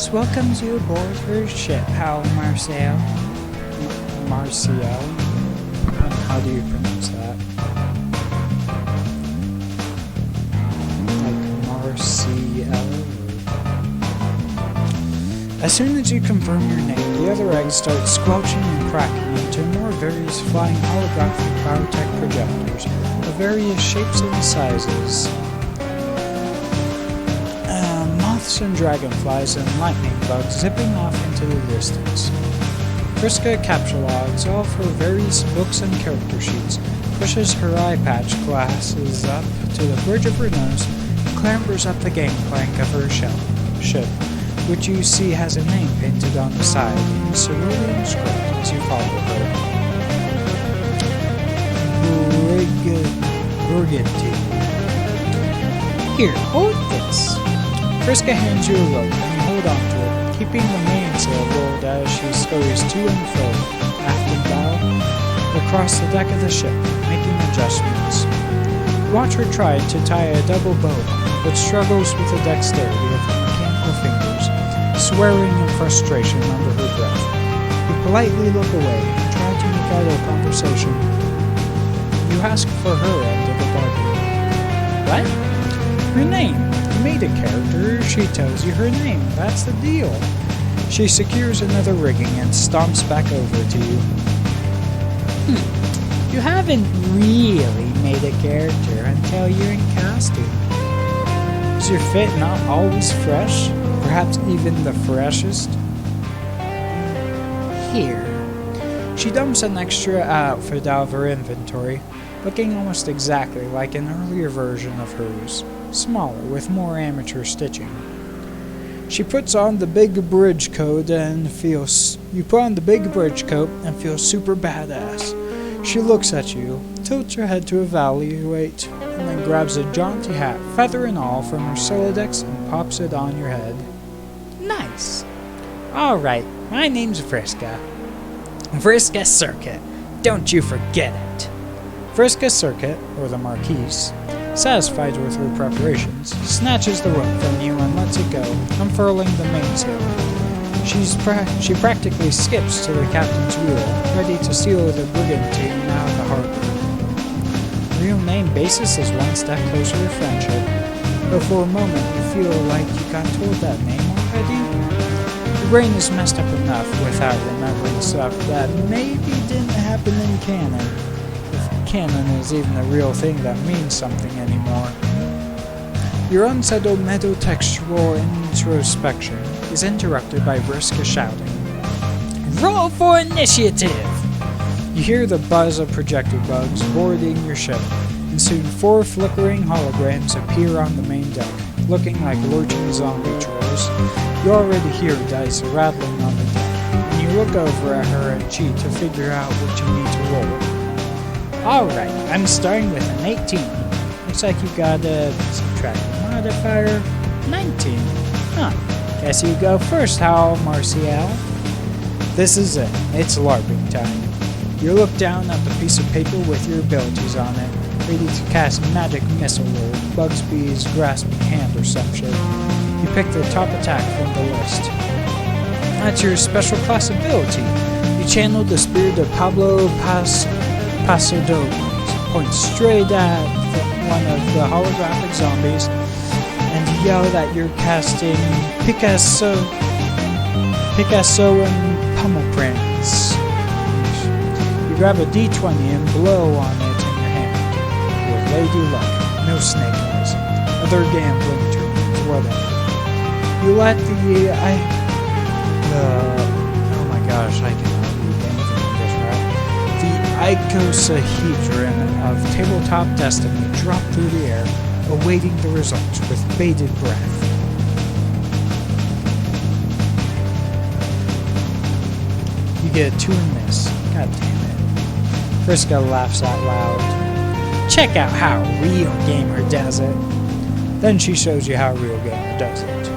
PesterQuest welcomes you aboard her ship, How Marcel. Marcial? How do you pronounce that? Like Marcial? As soon as you confirm your name, the other eggs start squelching and cracking into more various flying holographic biotech projectors of various shapes and sizes. Moths and dragonflies and lightning bugs zipping off into the distance. Friska capsulogs all of her various books and character sheets, pushes her eye patch glasses up to the bridge of her nose, and clambers up the gangplank of her ship, which you see has a name painted on the side in cerulean script as you follow her. Brigantine. Here, hold this. Friska hands you a rope, and you hold on to it, keeping the mainsail rolled as she scurries to and fro, aft and bow, across the deck of the ship, making adjustments. You watch her try to tie a double bow, but struggles with the dexterity of her mechanical fingers, swearing in frustration under her breath. You politely look away and try to make idle conversation. You ask for her end of the bargain. What? Her name. You made a character, she tells you her name. That's the deal. She secures another rigging and stomps back over to you. You haven't really made a character until you're in costume. Is your fit not always fresh? Perhaps even the freshest? Here. She dumps an extra outfit out of her inventory, looking almost exactly like an earlier version of hers, smaller with more amateur stitching. She puts on the big bridge coat and feels super badass. She looks at you, tilts her head to evaluate, and then grabs a jaunty hat, feather and all, from her Solidex and pops it on your head. Nice. Alright, my name's Friska. Friska Circuit. Don't you forget it. Friska Circuit, or the Marquise, satisfied with her preparations, snatches the rope from you and lets it go, unfurling the mainsail. She practically skips to the captain's wheel, ready to seal the brigantine out of the harbor. Real name basis is one step closer to friendship, but for a moment you feel like you got told that name already. Your brain is messed up enough without remembering stuff that maybe didn't happen in canon. Canon is even a real thing that means something anymore. Your unsettled metatextual introspection is interrupted by Vriska shouting, "Roll for initiative!" You hear the buzz of projector bugs boarding your ship, and soon 4 flickering holograms appear on the main deck, looking like lurching zombie trolls. You already hear dice rattling on the deck, and you look over at her and cheat to figure out what you need to roll. Alright, I'm starting with an 18. Looks like you got a subtract modifier. 19. Huh. Guess you go first, How Marcial. This is it. It's LARPing time. You look down at the piece of paper with your abilities on it, ready to cast magic missile or Bugsby's grasping hand or some shit. You pick the top attack from the list. That's your special class ability. You channel the spirit of Pablo Pasadopoulos, point straight at one of the holographic zombies, and yell that you're casting Picasso and Pummelprints. You grab a d20 and blow on it in your hand. With lady luck, no snake eyes, other gambling tournaments, whatever. You let oh my gosh, I cannot read anything in this right. The icosahedron of Tabletop Destiny drop through the air, awaiting the results with bated breath. You get a 2 in this. God damn it. Friska laughs out loud. Check out how a real gamer does it. Then she shows you how a real gamer does it.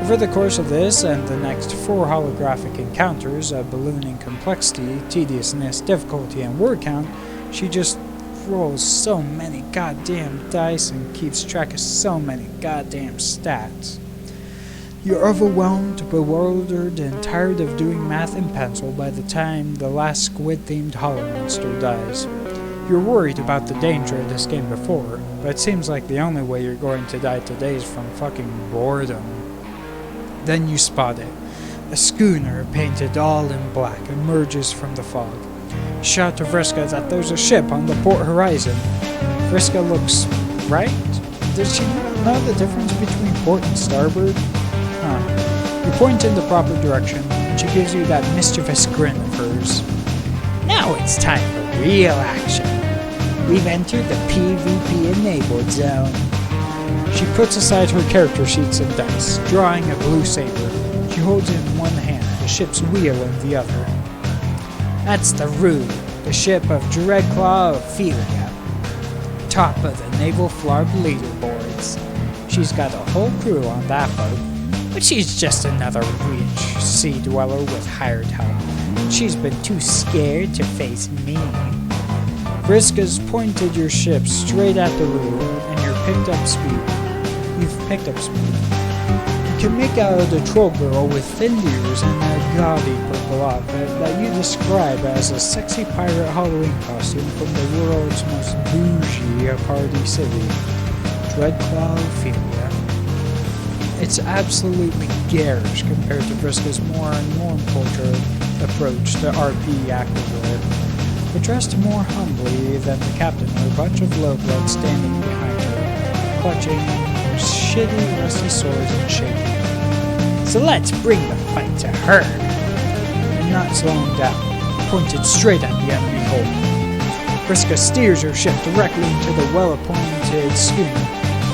Over the course of this and the next 4 holographic encounters of ballooning complexity, tediousness, difficulty, and word count, she just rolls so many goddamn dice and keeps track of so many goddamn stats. You're overwhelmed, bewildered, and tired of doing math in pencil by the time the last squid-themed hollow monster dies. You're worried about the danger of this game before, but it seems like the only way you're going to die today is from fucking boredom. Then you spot it. A schooner painted all in black emerges from the fog. You shout to Vriska that there's a ship on the port horizon. Vriska looks right. Does she not know the difference between port and starboard? You point in the proper direction, and she gives you that mischievous grin of hers. Now it's time for real action. We've entered the PvP-enabled zone. She puts aside her character sheets and dice, drawing a blue saber. She holds in one hand the ship's wheel in the other. That's the Rue, the ship of Dreadclaw of Ophelia, top of the Naval Flarb leaderboards. She's got a whole crew on that boat, but she's just another rich sea dweller with hired help. She's been too scared to face me. Vriska's pointed your ship straight at the Rue, and you've picked up speed. You can make out the troll girl with thin ears and a gaudy purple outfit that you describe as a sexy pirate Halloween costume from the world's most bougie party city, Dreadclaw Ophelia. It's absolutely garish compared to Vriska's more norm culture approach to RP activewear, but dressed more humbly than the captain or a bunch of lowbloods standing behind her, clutching shitty rusty swords and shaking. So let's bring the fight to her. And not slowing down, pointed straight at the enemy hull. Vriska steers your ship directly into the well-appointed schooner.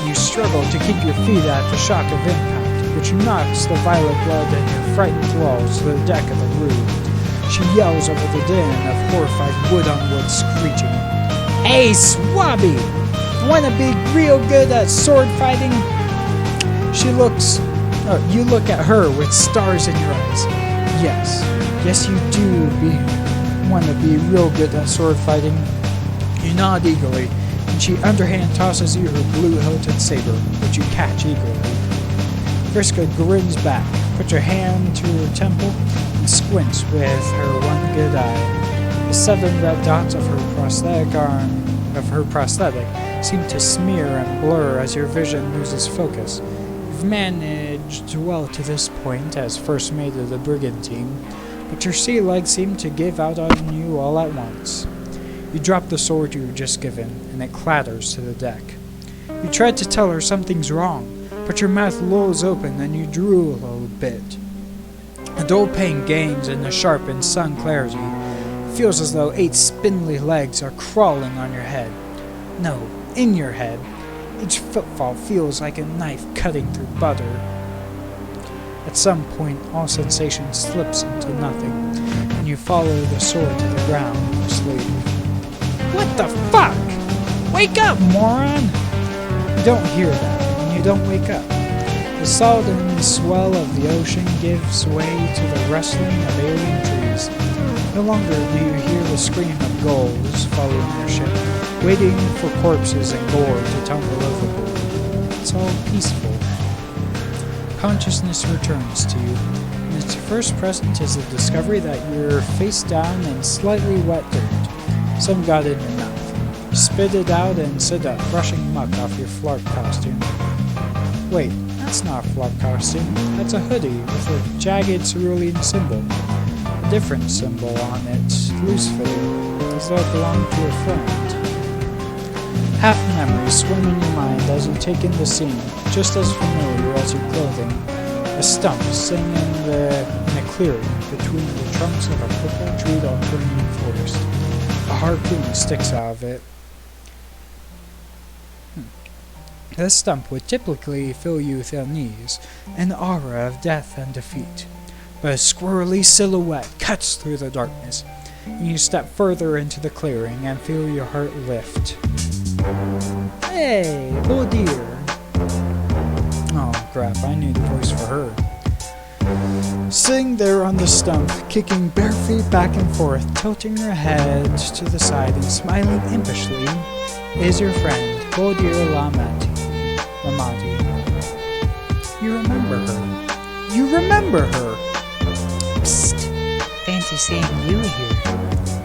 You struggle to keep your feet at the shock of impact, which knocks the violet blood in your frightened thralls to the deck of the Rue. She yells over the din of horrified wood-on-wood screeching. Hey, Swabby! Wanna be real good at sword fighting? You look at her with stars in your eyes. Yes, you do want to be real good at sword fighting. You nod eagerly, and she underhand tosses you her blue-hilted saber, which you catch eagerly. Vriska grins back, puts her hand to her temple, and squints with her one good eye. The 7 red dots of her prosthetic seem to smear and blur as your vision loses focus. You've managed well to this point as first mate of the brigand team, but your sea legs seem to give out on you all at once. You drop the sword you were just given, and it clatters to the deck. You tried to tell her something's wrong, but your mouth lolls open and you drool a little bit. A dull pain gains in the sharpened sun clarity. It feels as though 8 spindly legs are crawling on your head. No, in your head. Each footfall feels like a knife cutting through butter. At some point, all sensation slips into nothing, and you follow the sword to the ground asleep. What the fuck? Wake up, moron! You don't hear that, and you don't wake up. The sodden swell of the ocean gives way to the rustling of alien trees. No longer do you hear the scream of gulls following your ship, waiting for corpses and gore to tumble overboard. It's all peaceful. Consciousness returns to you, and its first present is the discovery that you're face down in slightly wet dirt. Some got in your mouth. You spit it out and sit up, brushing muck off your flarp costume. Wait, that's not a flarp costume. That's a hoodie with a jagged cerulean symbol. A different symbol on it, loose-fitting, as though it belonged to a friend. Half memories swim in your mind as you take in the scene, just as familiar as your clothing. A stump sitting in a clearing between the trunks of a purple treed alternating forest. A harpoon sticks out of it. This stump would typically fill you with unease, an aura of death and defeat. But a squirrely silhouette cuts through the darkness, and you step further into the clearing and feel your heart lift. Hey, oh dear. Oh crap, I knew the voice for her. Sitting there on the stump, kicking bare feet back and forth, tilting her head to the side and smiling impishly, is your friend, oh dear Lamati. You remember her. You remember her! Psst! Fancy seeing you here.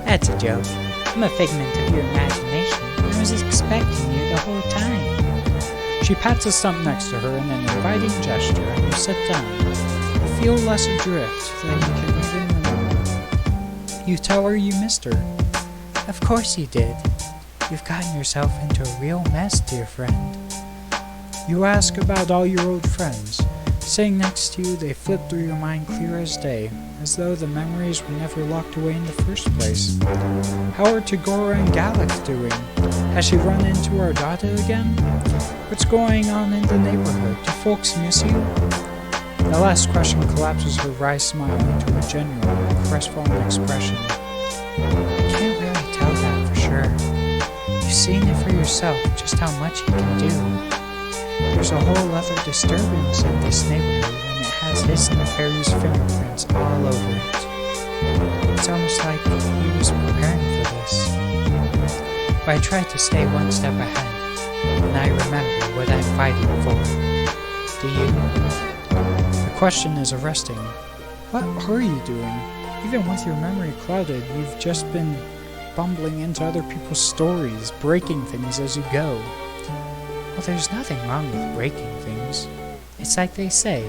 That's a joke. I'm a figment of your imagination. I was expecting you the whole time. She pats a stump next to her in an inviting gesture, and you sit down. You feel less adrift than you can even remember. You tell her you missed her. Of course you did. You've gotten yourself into a real mess, dear friend. You ask about all your old friends. Sitting next to you, they flip through your mind clear as day, as though the memories were never locked away in the first place. How are Tagora and Gallic doing? Has she run into Ardata again? What's going on in the neighborhood? Do folks miss you? The last question collapses her wry smile into a genuine, crestfallen expression. I can't really tell that for sure. You've seen it for yourself, just how much he can do. There's a whole other disturbance in this neighborhood, and it has his nefarious fingerprints all over it. It's almost like he was preparing for this. But I try to stay one step ahead, and I remember what I'm fighting for. Do you? The question is arresting. What are you doing? Even with your memory clouded, you've just been bumbling into other people's stories, breaking things as you go. Well, there's nothing wrong with breaking things. It's like they say,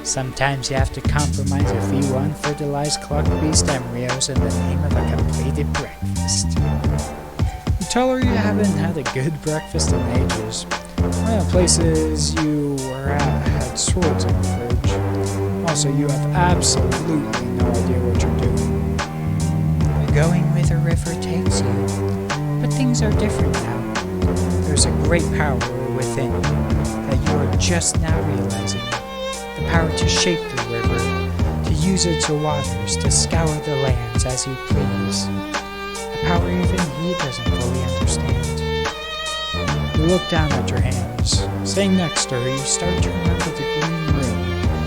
sometimes you have to compromise a few unfertilized clock beast embryos in the name of a completed breakfast. You tell her you haven't had a good breakfast in ages. One of the places you were at had swords in the fridge. Also, you have absolutely no idea what you're doing. Going where the river takes you. But things are different now. There's a great power within you that you are just now realizing. The power to shape the river, to use its waters to scour the lands as you please. A power even he doesn't fully understand. You look down at your hands. Sitting next to her, you start to remember the green room,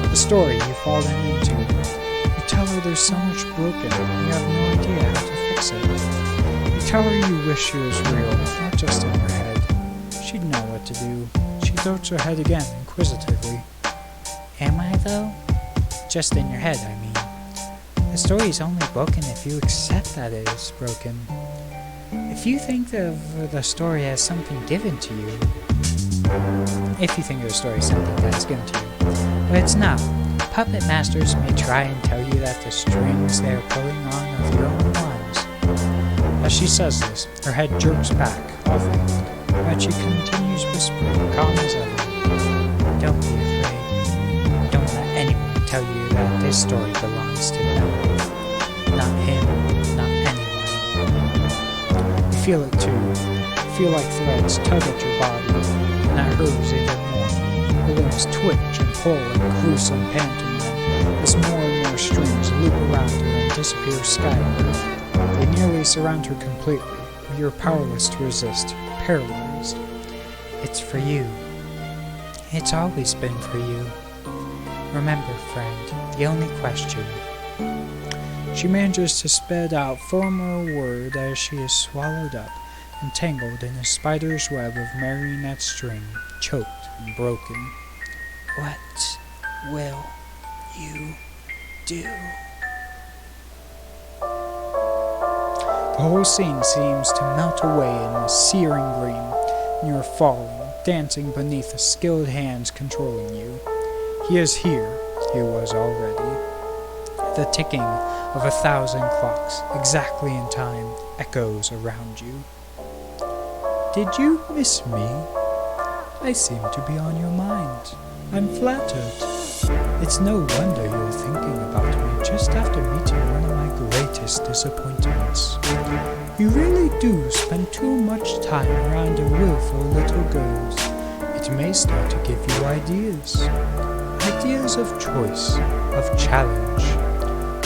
the story you've fallen into. You tell her there's so much broken, and you have no idea how to fix it. You tell her you wish she was real, not just in your head. She'd know what to do. She tilts her head again, inquisitively. Am I, though? Just in your head, I mean. The story's only broken if you accept that it is broken. If you think of the story as something given to you, if you think of the story as something that is given to you, but it's not. Puppet masters may try and tell you that the strings they are pulling on are the only ones. As she says this, her head jerks back, offhand, but she continues whispering, calm as ever. Don't be afraid. Don't let anyone tell you that this story belongs to them. Not him, not anyone. You feel it too. You feel like threads tug at your body, and at hers even more. Her limbs twitch and pull in gruesome pantomime as more and more strings loop around her and disappear skyward. They nearly surround her completely, but you're powerless to resist, paralyzed. It's for you. It's always been for you. Remember, friend, the only question. She manages to spit out former word as she is swallowed up, entangled in a spider's web of marionette string, choked and broken. What will you do? The whole scene seems to melt away in a searing green, and you are falling, dancing beneath the skilled hands controlling you. He is here, he was already. The ticking of 1,000 clocks, exactly in time, echoes around you. Did you miss me? I seem to be on your mind. I'm flattered. It's no wonder you're thinking about me just after meeting one of my greatest disappointments. You really do spend too much time around willful little girls. It may start to give you ideas. Ideas of choice, of challenge.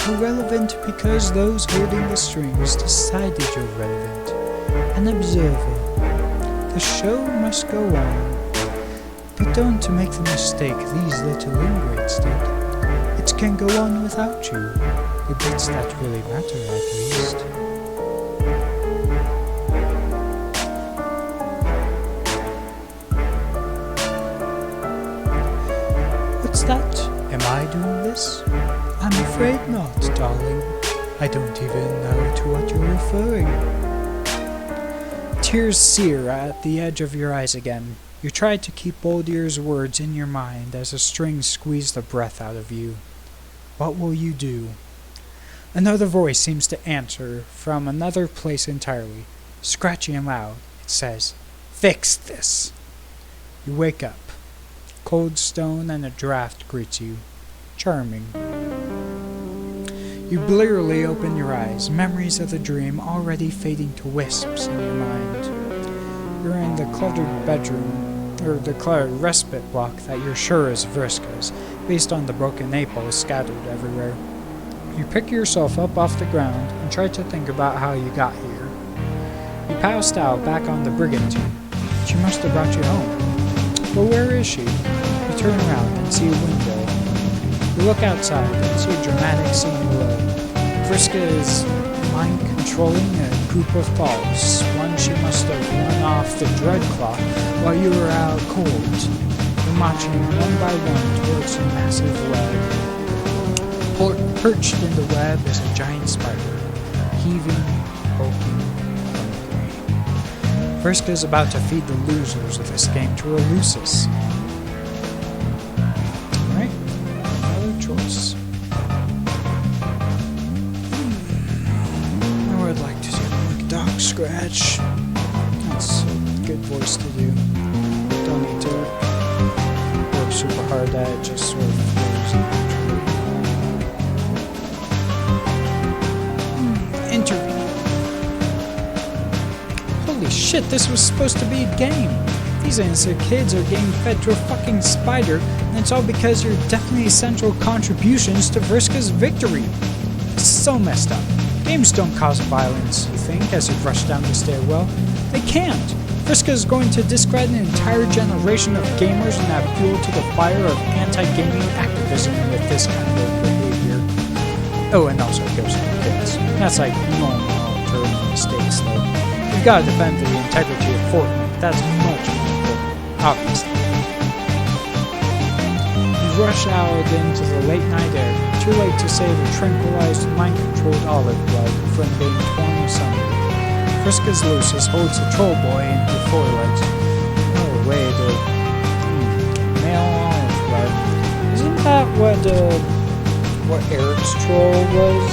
Irrelevant because those holding the strings decided you're relevant. An observer. The show must go on. But don't make the mistake these little ingrates did. It can go on without you. The bits that really matter, at least. What's that? Am I this? I'm afraid not, darling. I don't even know to what you're referring. Tears sear at the edge of your eyes again. You try to keep Boldier's words in your mind as the strings squeeze the breath out of you. What will you do? Another voice seems to answer from another place entirely. Scratchy and loud, it says, "Fix this." You wake up. Cold stone and a draft greets you. Charming. You blearily open your eyes, memories of the dream already fading to wisps in your mind. You're in the cluttered bedroom, or the cluttered respite block that you're sure is Vriska's, based on the broken apples scattered everywhere. You pick yourself up off the ground and try to think about how you got here. You passed out back on the brigantine. She must have brought you home. But where is she? You turn around and see a window. You look outside and see a dramatic scene below. Vriska is mind-controlling a group of thalls, one she must have run off the Dreadclaw while you were out cold. You're marching one by one towards a massive web. Perched in the web is a giant spider, heaving, poking, hungry. Vriska is about to feed the losers of this game to a Lucis. Alright, another choice. I would like to do a dog scratch. That's a good voice to do. Don't need to work super hard at it, just sort of flows naturally. Interview. Holy shit, this was supposed to be a game. These innocent kids are getting fed to a fucking spider, and it's all because your definitely essential contributions to Vriska's victory. It's so messed up. Games don't cause violence, you think, as you rush down the stairwell. They can't. Vriska is going to discredit an entire generation of gamers and add fuel to the fire of anti-gaming activism with this kind of behavior. Oh, and also kills some kids. That's like normal alternative mistakes, though. You've got to defend the integrity of Fortnite. That's much more important, obviously. You rush out into the late night air, too late to save a tranquilized, mind-controlled olive blood from being torn asunder. Vriska's Lucis holds the troll boy in her forelegs. No way to... male olive blood. Isn't that what Eric's troll was?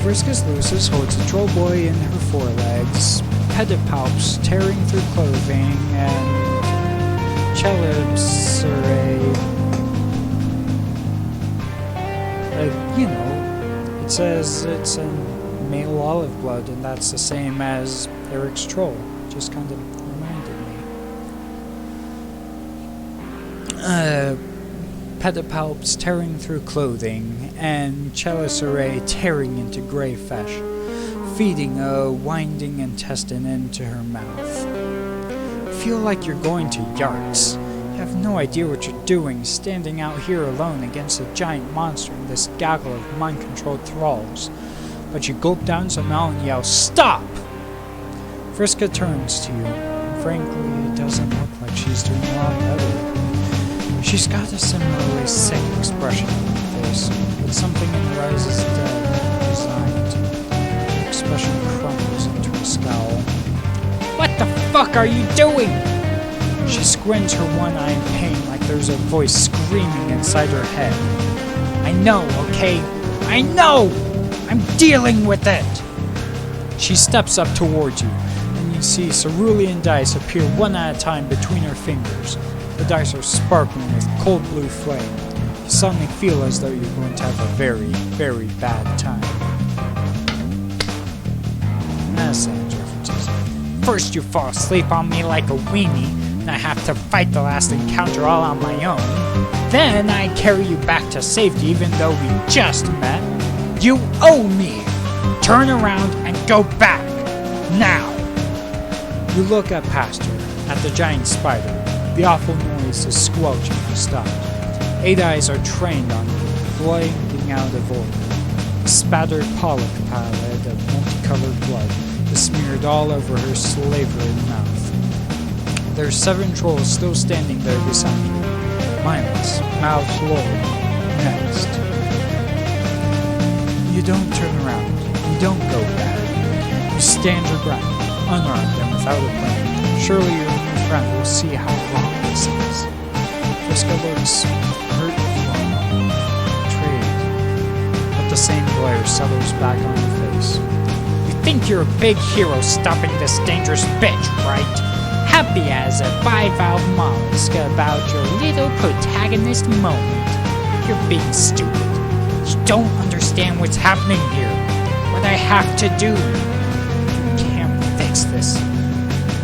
Vriska's Lucis holds the troll boy in her forelegs, pedipalps tearing through clothing, and Chelibsere. It says it's a male olive blood, and that's the same as Eric's troll. Just kind of reminded me. Pedipalps tearing through clothing, and Chelicerae tearing into grey flesh, feeding a winding intestine into her mouth. You feel like you're going to yards. You have no idea what you're doing, standing out here alone against a giant monster and this gaggle of mind-controlled thralls. But you gulp down some ale and yell, "Stop!" Vriska turns to you, and frankly, it doesn't look like she's doing a lot better. She's got a similarly sick expression on her face, but something in her eyes is dead, resigned. The expression crumbles into a scowl. "What the fuck are you doing?" She squints her one eye in pain like there's a voice screaming inside her head. "I know, okay? I know! I'm dealing with it!" She steps up towards you, and you see cerulean dice appear one at a time between her fingers. The dice are sparkling with cold blue flame. You suddenly feel as though you're going to have a very, very bad time. Sans references. First you fall asleep on me like a weenie, and I have to fight the last encounter all on my own. Then I carry you back to safety even though we just met. You owe me! Turn around and go back! Now! You look up past her, at the giant spider. The awful noise is squelching and stopped. 8 eyes are trained on you, blinding out of order. A spattered pollock palette of multicolored blood. smeared all over her slavery mouth. There's 7 trolls still standing there beside you, mindless, mouths lowered. Next. You don't turn around. You don't go back. You stand your ground, unarmed and without a plan. Surely your new friend will see how wrong this is. Frisco looks hurt, betrayed, but the same glare settles back on her face. You think you're a big hero stopping this dangerous bitch, right? Happy as a bivalve mollusk about your little protagonist moment. You're being stupid. You don't understand what's happening here. What I have to do. You can't fix this.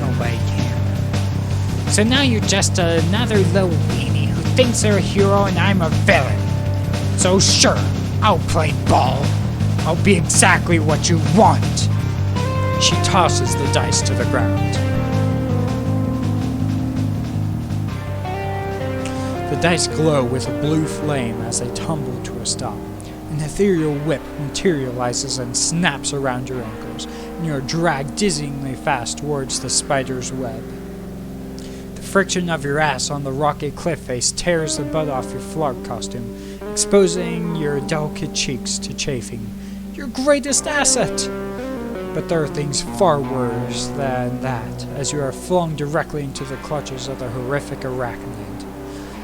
Nobody can. So now you're just another little weenie who thinks they're a hero and I'm a villain. So sure, I'll play ball. I'll be exactly what you want. She tosses the dice to the ground. The dice glow with a blue flame as they tumble to a stop. An ethereal whip materializes and snaps around your ankles, and you are dragged dizzyingly fast towards the spider's web. The friction of your ass on the rocky cliff face tears the butt off your flark costume, exposing your delicate cheeks to chafing. Your greatest asset! But there are things far worse than that, as you are flung directly into the clutches of the horrific arachnid.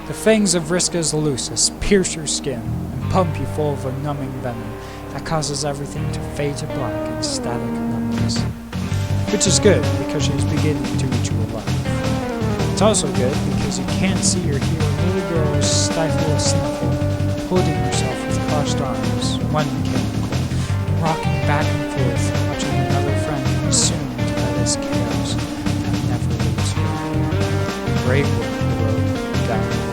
The fangs of Vriska's Lucis pierce your skin and pump you full of a numbing venom that causes everything to fade to black in static numbness. Which is good, because she's beginning to eat you alive. It's also good because you can't see your hero little girl stifle a sniffle, holding herself with crossed arms, one mechanical, and rocking back and forth, watching another friend consumed by this chaos that never leaves her. Brave work, hero, down the hole.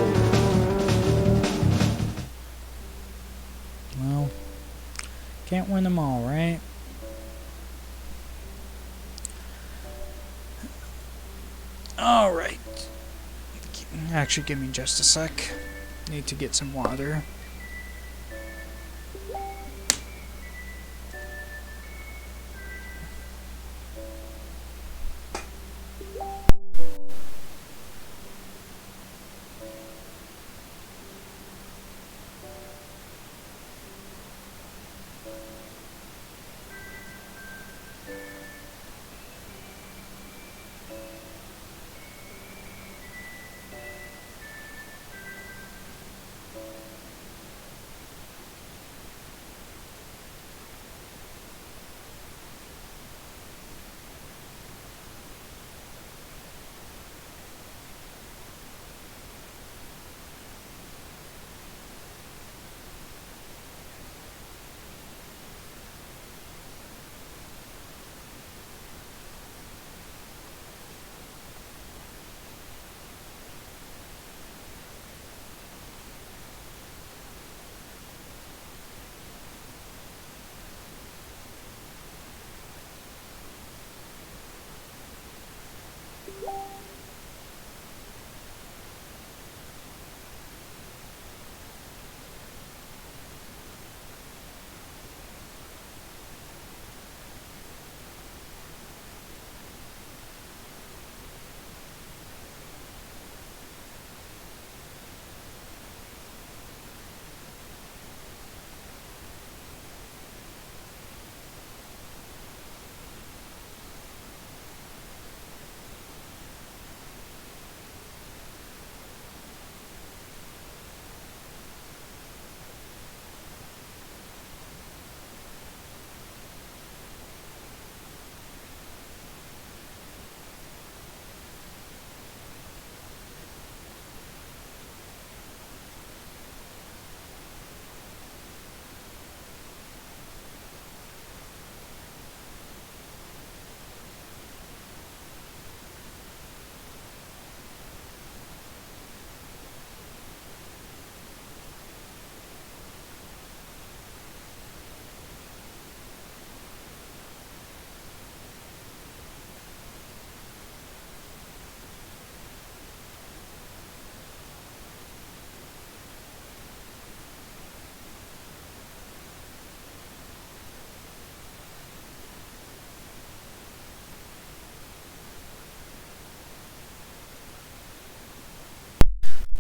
Well, can't win them all, right? Alright. Actually, give me just a sec. Need to get some water.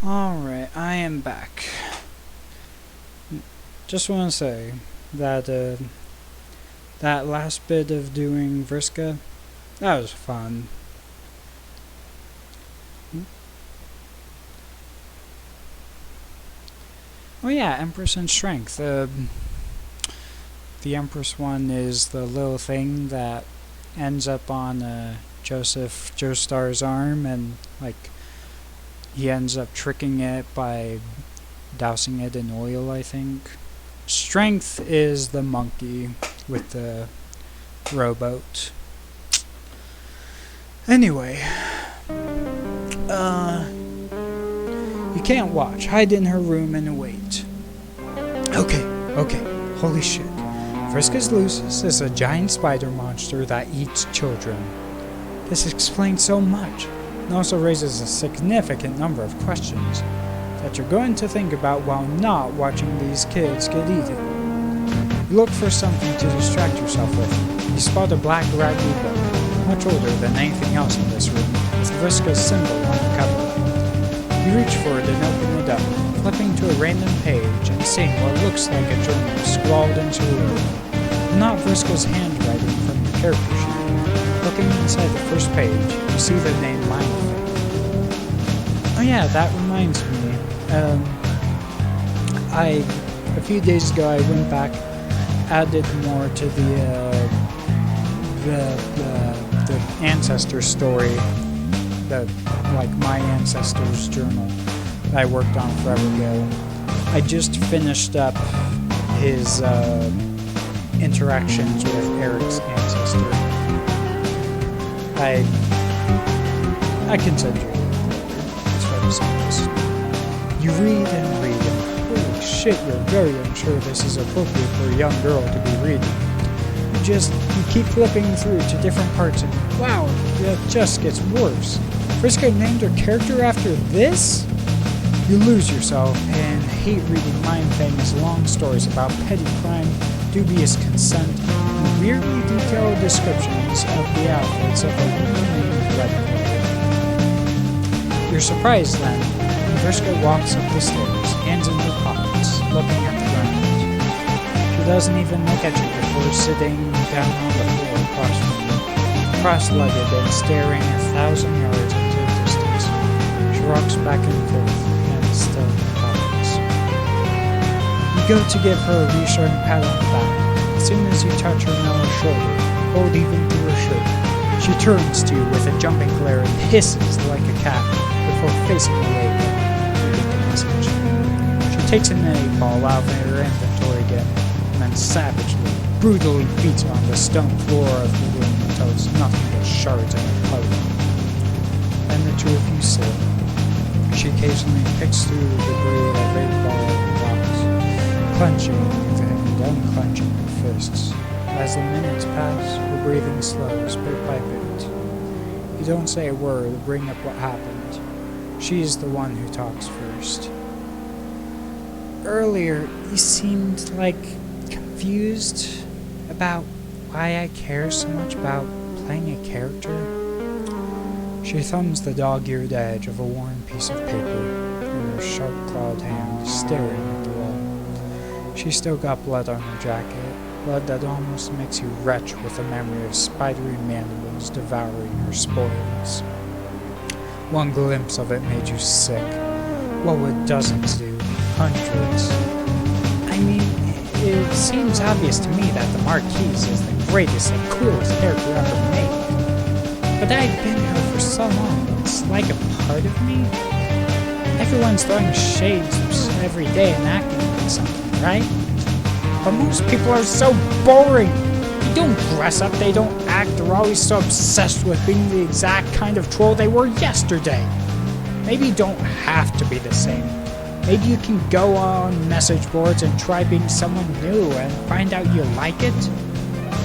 Alright, I am back. Just want to say that that last bit of doing Vriska, that was fun. Oh yeah, Empress and Strength. The Empress one is the little thing that ends up on Joseph Joestar's arm, and like he ends up tricking it by dousing it in oil, I think. Strength is the monkey with the rowboat. Anyway, you can't watch. Hide in her room and wait. Okay, holy shit. Vriska's Lucis is a giant spider monster that eats children. This explains so much, and also raises a significant number of questions that you're going to think about while not watching these kids get eaten. You look for something to distract yourself with. You spot a black raggy book, much older than anything else in this room, with Vriska's symbol on the cover. You reach for it and open it up, flipping to a random page and seeing what looks like a journal scrawled in cerulean, not Vriska's handwriting from the character sheet. Looking inside the first page, you see the name Mindfang. Oh yeah, that reminds me. A few days ago, I went back, added more to the ancestor story, like my ancestor's journal that I worked on forever ago. I just finished up his interactions with Eric's ancestor. I can send you a link later. That's what I'm saying. You read and read, and holy shit, you're very unsure this is appropriate for a young girl to be reading. You keep flipping through to different parts, and wow, it just gets worse. Vriska named her character after this? You lose yourself and hate reading Mindfang's long stories about petty crime, dubious consent, and weirdly detailed descriptions of the outfits of a woman named Redwood. You're surprised then when Vriska walks up the stairs, hands in her pockets, looking at the ground. She doesn't even look at you before sitting down on the floor across from you, cross-legged and staring 1,000 yards into the distance. She rocks back and forth, hands still in her pockets. You go to give her a reassuring pat on the back. As soon as you touch her mellow shoulder, cold even through her shirt, she turns to you with a jumping glare and hisses like a cat before facing away to get the message. She takes an 8-ball out of her inventory again, and then savagely, brutally beats on the stone floor of the room until it's nothing but shards and powder. Then the two of you sit. She occasionally picks through the debris of 8-ball rocks, clenching and unclenching her fists. As the minutes pass, her breathing slows bit by bit. You don't say a word or bring up what happened. She's the one who talks first. Earlier, you seemed confused about why I care so much about playing a character. She thumbs the dog-eared edge of a worn piece of paper in her sharp-clawed hand, staring at the wall. She's still got blood on her jacket, blood that almost makes you retch with the memory of spidery mandibles devouring her spoils. One glimpse of it made you sick. What would dozens do? Hundreds. I mean, it seems obvious to me that the Marquise is the greatest and coolest character ever made. But I've been here for so long, it's like a part of me. Everyone's throwing shades every day and acting like something, right? But most people are so boring. They don't dress up, they don't act, they're always so obsessed with being the exact kind of troll they were yesterday. Maybe you don't have to be the same. Maybe you can go on message boards and try being someone new and find out you like it.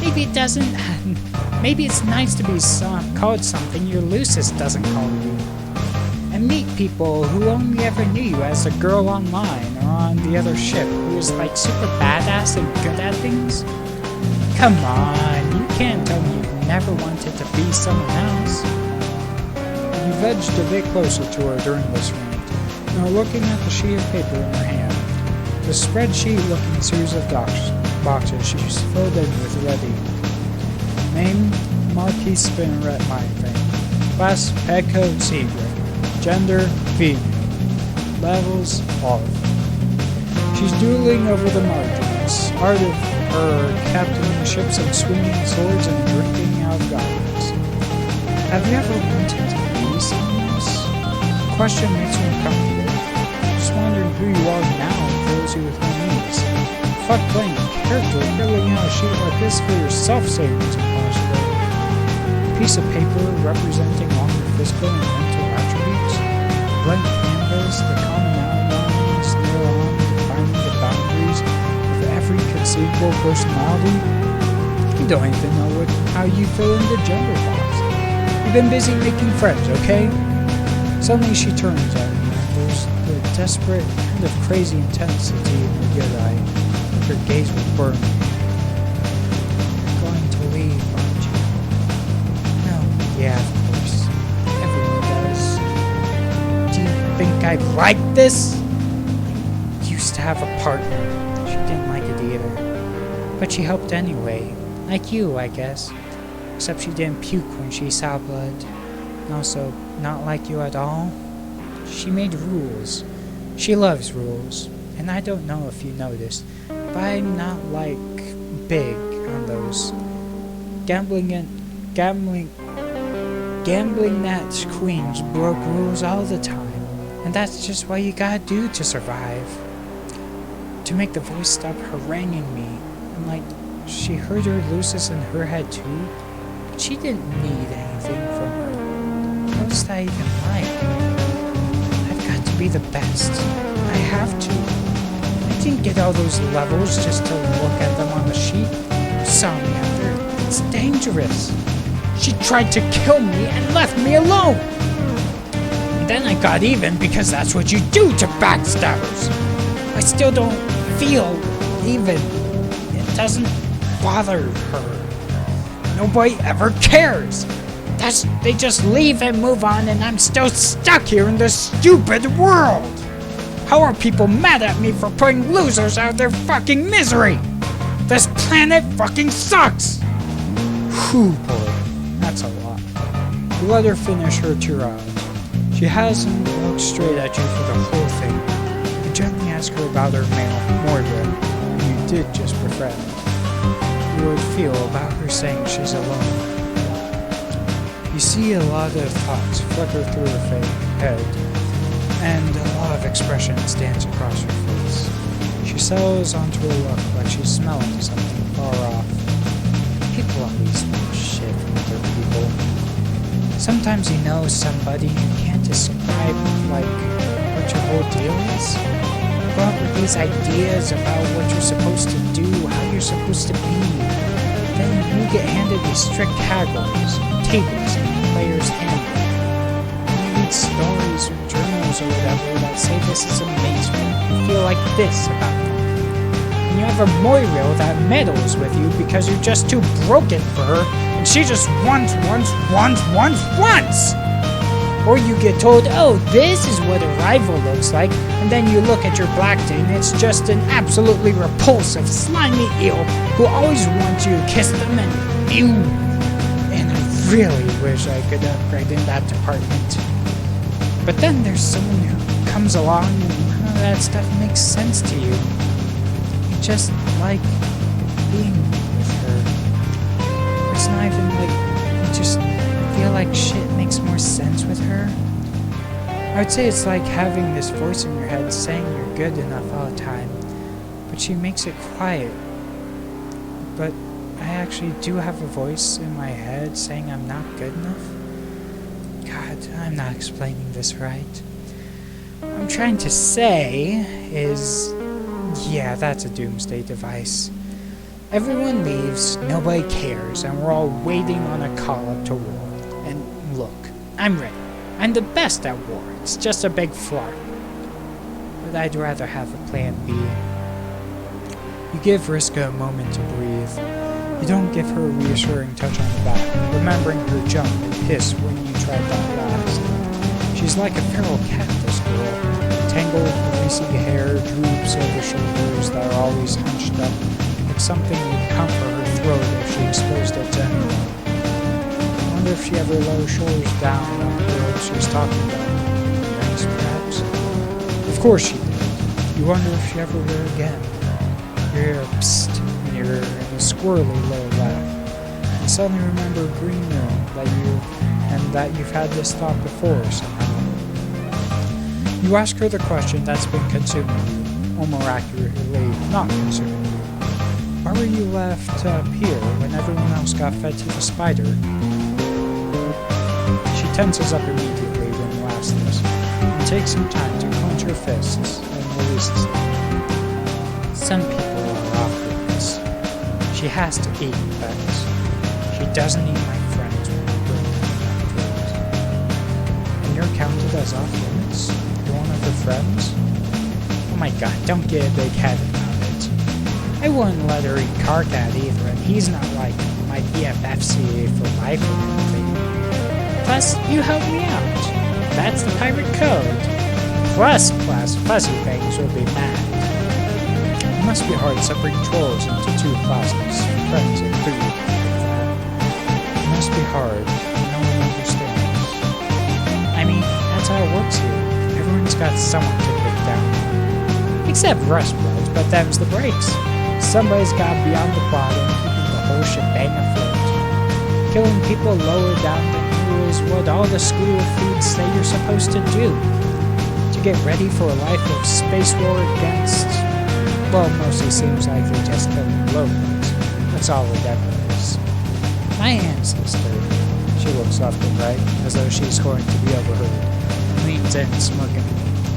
Maybe it doesn't. Maybe it's nice to be called something your Lucis doesn't call you. And meet people who only ever knew you as a girl online or on the other ship who was super badass and good at things. Come on, you can't tell me you've never wanted to be someone else. You edged a bit closer to her during this rant, now looking at the sheet of paper in her hand. The spreadsheet-looking series of boxes she's filled in with red ink. Name, Marquis Spinneret Mindfang. Class, head code, secret. Gender, female. Levels, all of them. She's doodling over the margins. Art of her captaining ships and swinging swords and drinking out of goblets. Have you ever wanted to be someone else? The question makes me uncomfortable. Just wondering who you are now fills you with unease. Fuck playing a character, filling out a sheet like this for yourself savings impossible. A piece of paper representing all your physical and mental attributes. Blank canvas, the commonalities thereon defining the boundaries of every conceivable personality. You don't even know how you fill in the gender box. You've been busy making friends, okay? Suddenly she turns at me. There's the desperate, kind of crazy intensity in her good eye. Her gaze will burn me. You're going to leave, aren't you? No, yeah, of course. Everyone does. Do you think I like this? I used to have a partner. She didn't like it either. But she helped anyway. Like you, I guess. Except she didn't puke when she saw blood. And also, not like you at all. She made rules. She loves rules. And I don't know if you noticed, but I'm not like big on those. Gambling that queens broke rules all the time. And that's just what you gotta do to survive. To make the voice stop haranguing me. And like, she heard her Lucis in her head too. But she didn't need anything from her. What does that even like? I've got to be the best. I have to. I didn't get all those levels just to look at them on the sheet. You saw me out there. It's dangerous. She tried to kill me and left me alone. And then I got even because that's what you do to backstabbers. I still don't feel even. It doesn't bother her. Nobody ever cares. They just leave and move on, and I'm still stuck here in this stupid world. How are people mad at me for putting losers out of their fucking misery? This planet fucking sucks. Whew, boy, that's a lot. You let her finish her tirade. She hasn't looked straight at you for the whole thing. You gently ask her about her male, Moira, whom you did just befriend. You would feel about her saying she's alone. You see a lot of thoughts flicker through her head, and a lot of expressions dance across her face. She settles onto a look like she's smelling something far off. People always smell shit from other people. Sometimes you know somebody you can't describe, like, what your whole deal is. You go up with these ideas about what you're supposed to do, how you're supposed to be. Then you get handed these strict categories, tables, and player's handbook. You read stories or journals or whatever that say this is amazing. You feel like this about them. And you have a Moira that meddles with you because you're just too broken for her, and she just wants. Or you get told, oh, this is what a rival looks like, and then you look at your Blackton, and it's just an absolutely repulsive, slimy eel who always wants you to kiss them and ew. And I really wish I could upgrade in that department. But then there's someone who comes along and none of that stuff makes sense to you. You just like being with her. It's not even like you just feel like shit makes more sense with her. I would say it's like having this voice in your head saying you're good enough all the time, but she makes it quiet. But I actually do have a voice in my head saying I'm not good enough. God, I'm not explaining this right. What I'm trying to say is, yeah, that's a doomsday device. Everyone leaves, nobody cares, and we're all waiting on a call up to war. And look, I'm ready. I'm the best at war. It's just a big flaw. But I'd rather have a plan B. You give Vriska a moment to breathe. You don't give her a reassuring touch on the back, remembering her jump and hiss when you tried that last. She's like a feral cat, this girl. tangled, greasy hair droops over shoulders that are always hunched up, like something would come for her throat if she exposed it to anyone. I wonder if she ever let her shoulders down on the girl she was talking about. Nice, perhaps? Of course she did. You wonder if she ever will again. You hear a psst in your ear and a squirrely little laugh. And suddenly remember a green room that you've had this thought before somehow. You ask her the question that's been consuming you, or more accurately, not consuming you. Why were you left up here when everyone else got fed to the spider? She tenses up immediately when you ask this, and takes some time to clench her fists and releases them. Some people are off limits. She has to eat, Bex. She doesn't eat my friends when I bring them afterwards. And you're counted as off limits? You're one of her friends? Oh my god, don't get a big head about it. I wouldn't let her eat Karkat either, and he's not like my BFFCA for life or anything. Plus, you helped me out. That's the pirate code. Plus class fuzzy things will be mad. It must be hard separating trolls into two classes, friends and food. It must be hard. No one understands. I mean, that's how it works here. Everyone's got someone to pick down. Except Rust Bros, but them's the breaks. Somebody's got beyond the bottom, keeping the whole shebang afloat. Killing people lower down than you is what all the school of food say you're supposed to do. To get ready for a life of space war against... Well, mostly seems like they're just killing locals. That's all it ever is. My ancestor. She looks left and right, as though she's going to be overheard. Leans in, smirking.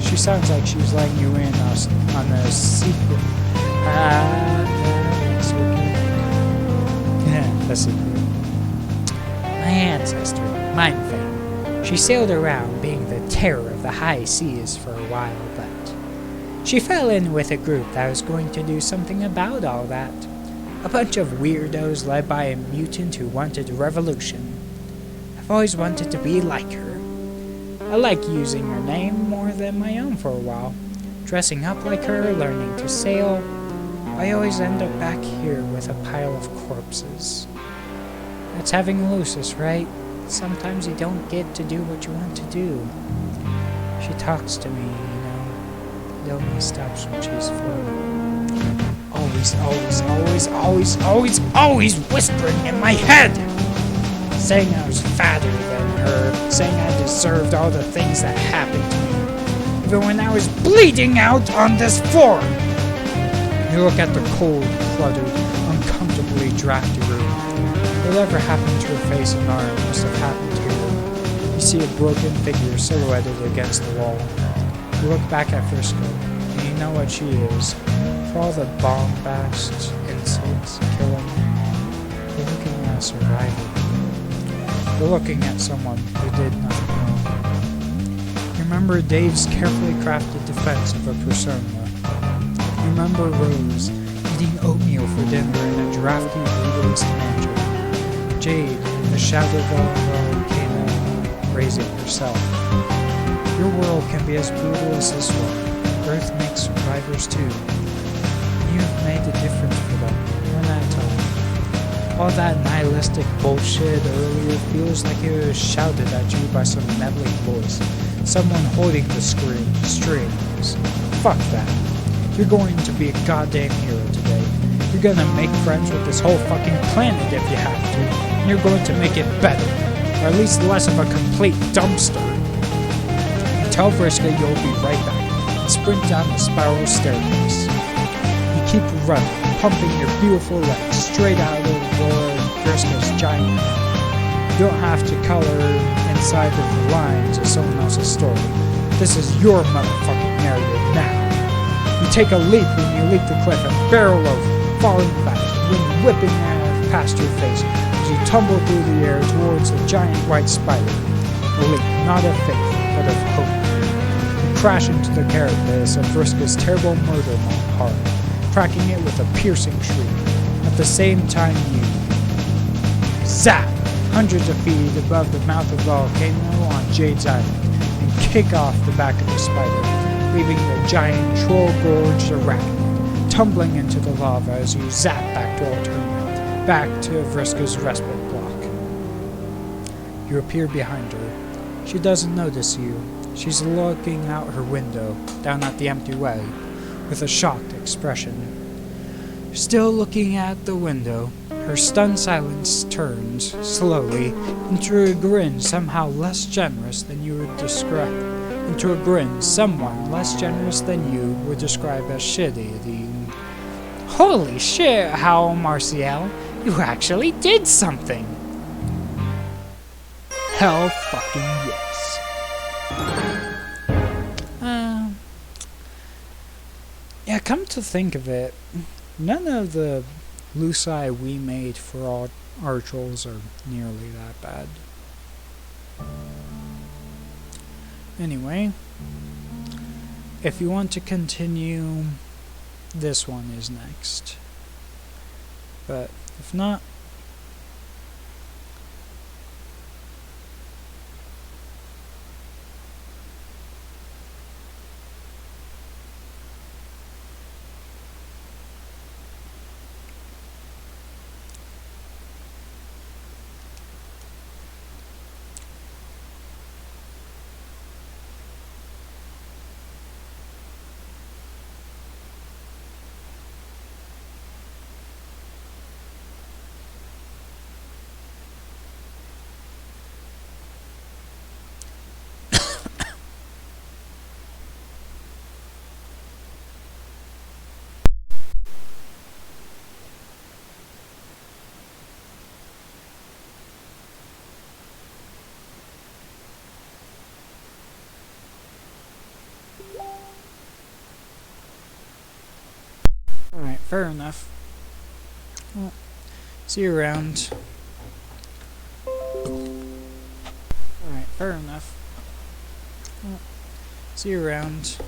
She sounds like she's letting you in on a secret. Yeah, a secret. My ancestor, Mind Fang. She sailed around being the terror of the high seas for a while, but she fell in with a group that was going to do something about all that. A bunch of weirdos led by a mutant who wanted revolution. I've always wanted to be like her. I like using her name more than my own for a while. Dressing up like her, learning to sail. I always end up back here with a pile of corpses. That's having Lucis, right? Sometimes you don't get to do what you want to do. She talks to me, you know. It only stops when she's full. Always whispering in my head! Saying I was fatter than her, saying I deserved all the things that happened to me, even when I was bleeding out on this floor. You look at the cold, cluttered, uncomfortably drafty room. Whatever happened to her face and arm must have happened here. You see a broken figure silhouetted against the wall. You look back at Frisco, and you know what she is. For all the bombast, insults, killing, you're looking at a survivor. You're looking at someone who did nothing wrong. You remember Dave's carefully crafted defense of a persona. You remember Rose eating oatmeal for dinner in a drafty brutalist mansion. Jade, in the shadow volcano, raising herself. Your world can be as brutal as this one. Earth makes survivors too. You have made a difference for them, one at a time. All that nihilistic bullshit earlier feels like it was shouted at you by some meddling voice. Someone holding the strings. Fuck that. You're going to be a goddamn hero today. You're gonna make friends with this whole fucking planet if you have to. And you're going to make it better. Or at least less of a complete dumpster. You tell Vriska you'll be right back. And sprint down the spiral staircase. You keep running, pumping your beautiful legs straight out of Vriska's giant hand. You don't have to color inside of the lines of someone else's story. This is your motherfucking narrative now. You take a leap when you leap the cliff and barrel over, falling back, wind whipping past your face as you tumble through the air towards the giant white spider. A leap not of faith, but of hope. You crash into the carapace of Vriska's terrible murder heart, cracking it with a piercing shriek. At the same time you... zap! Hundreds of feet above the mouth of the volcano on Jade's Island, and kick off the back of the spider, leaving the giant troll-gorged arachnid tumbling into the lava as you zap back to Alternate, back to Vriska's respite block. You appear behind her. She doesn't notice you. She's looking out her window, down at the empty way, with a shocked expression. Still looking at the window, her stunned silence turns, slowly, into a grin somehow less generous than you would describe. Into a grin someone less generous than you would describe as shit-eating. Holy shit, Howl Marcial, you actually did something! Hell fucking yes. Yeah, come to think of it, none of the Luci we made for all our trolls are nearly that bad. Anyway, if you want to continue, this one is next. But if not, alright, fair enough. Well, see you around. Alright, fair enough. Well, see you around.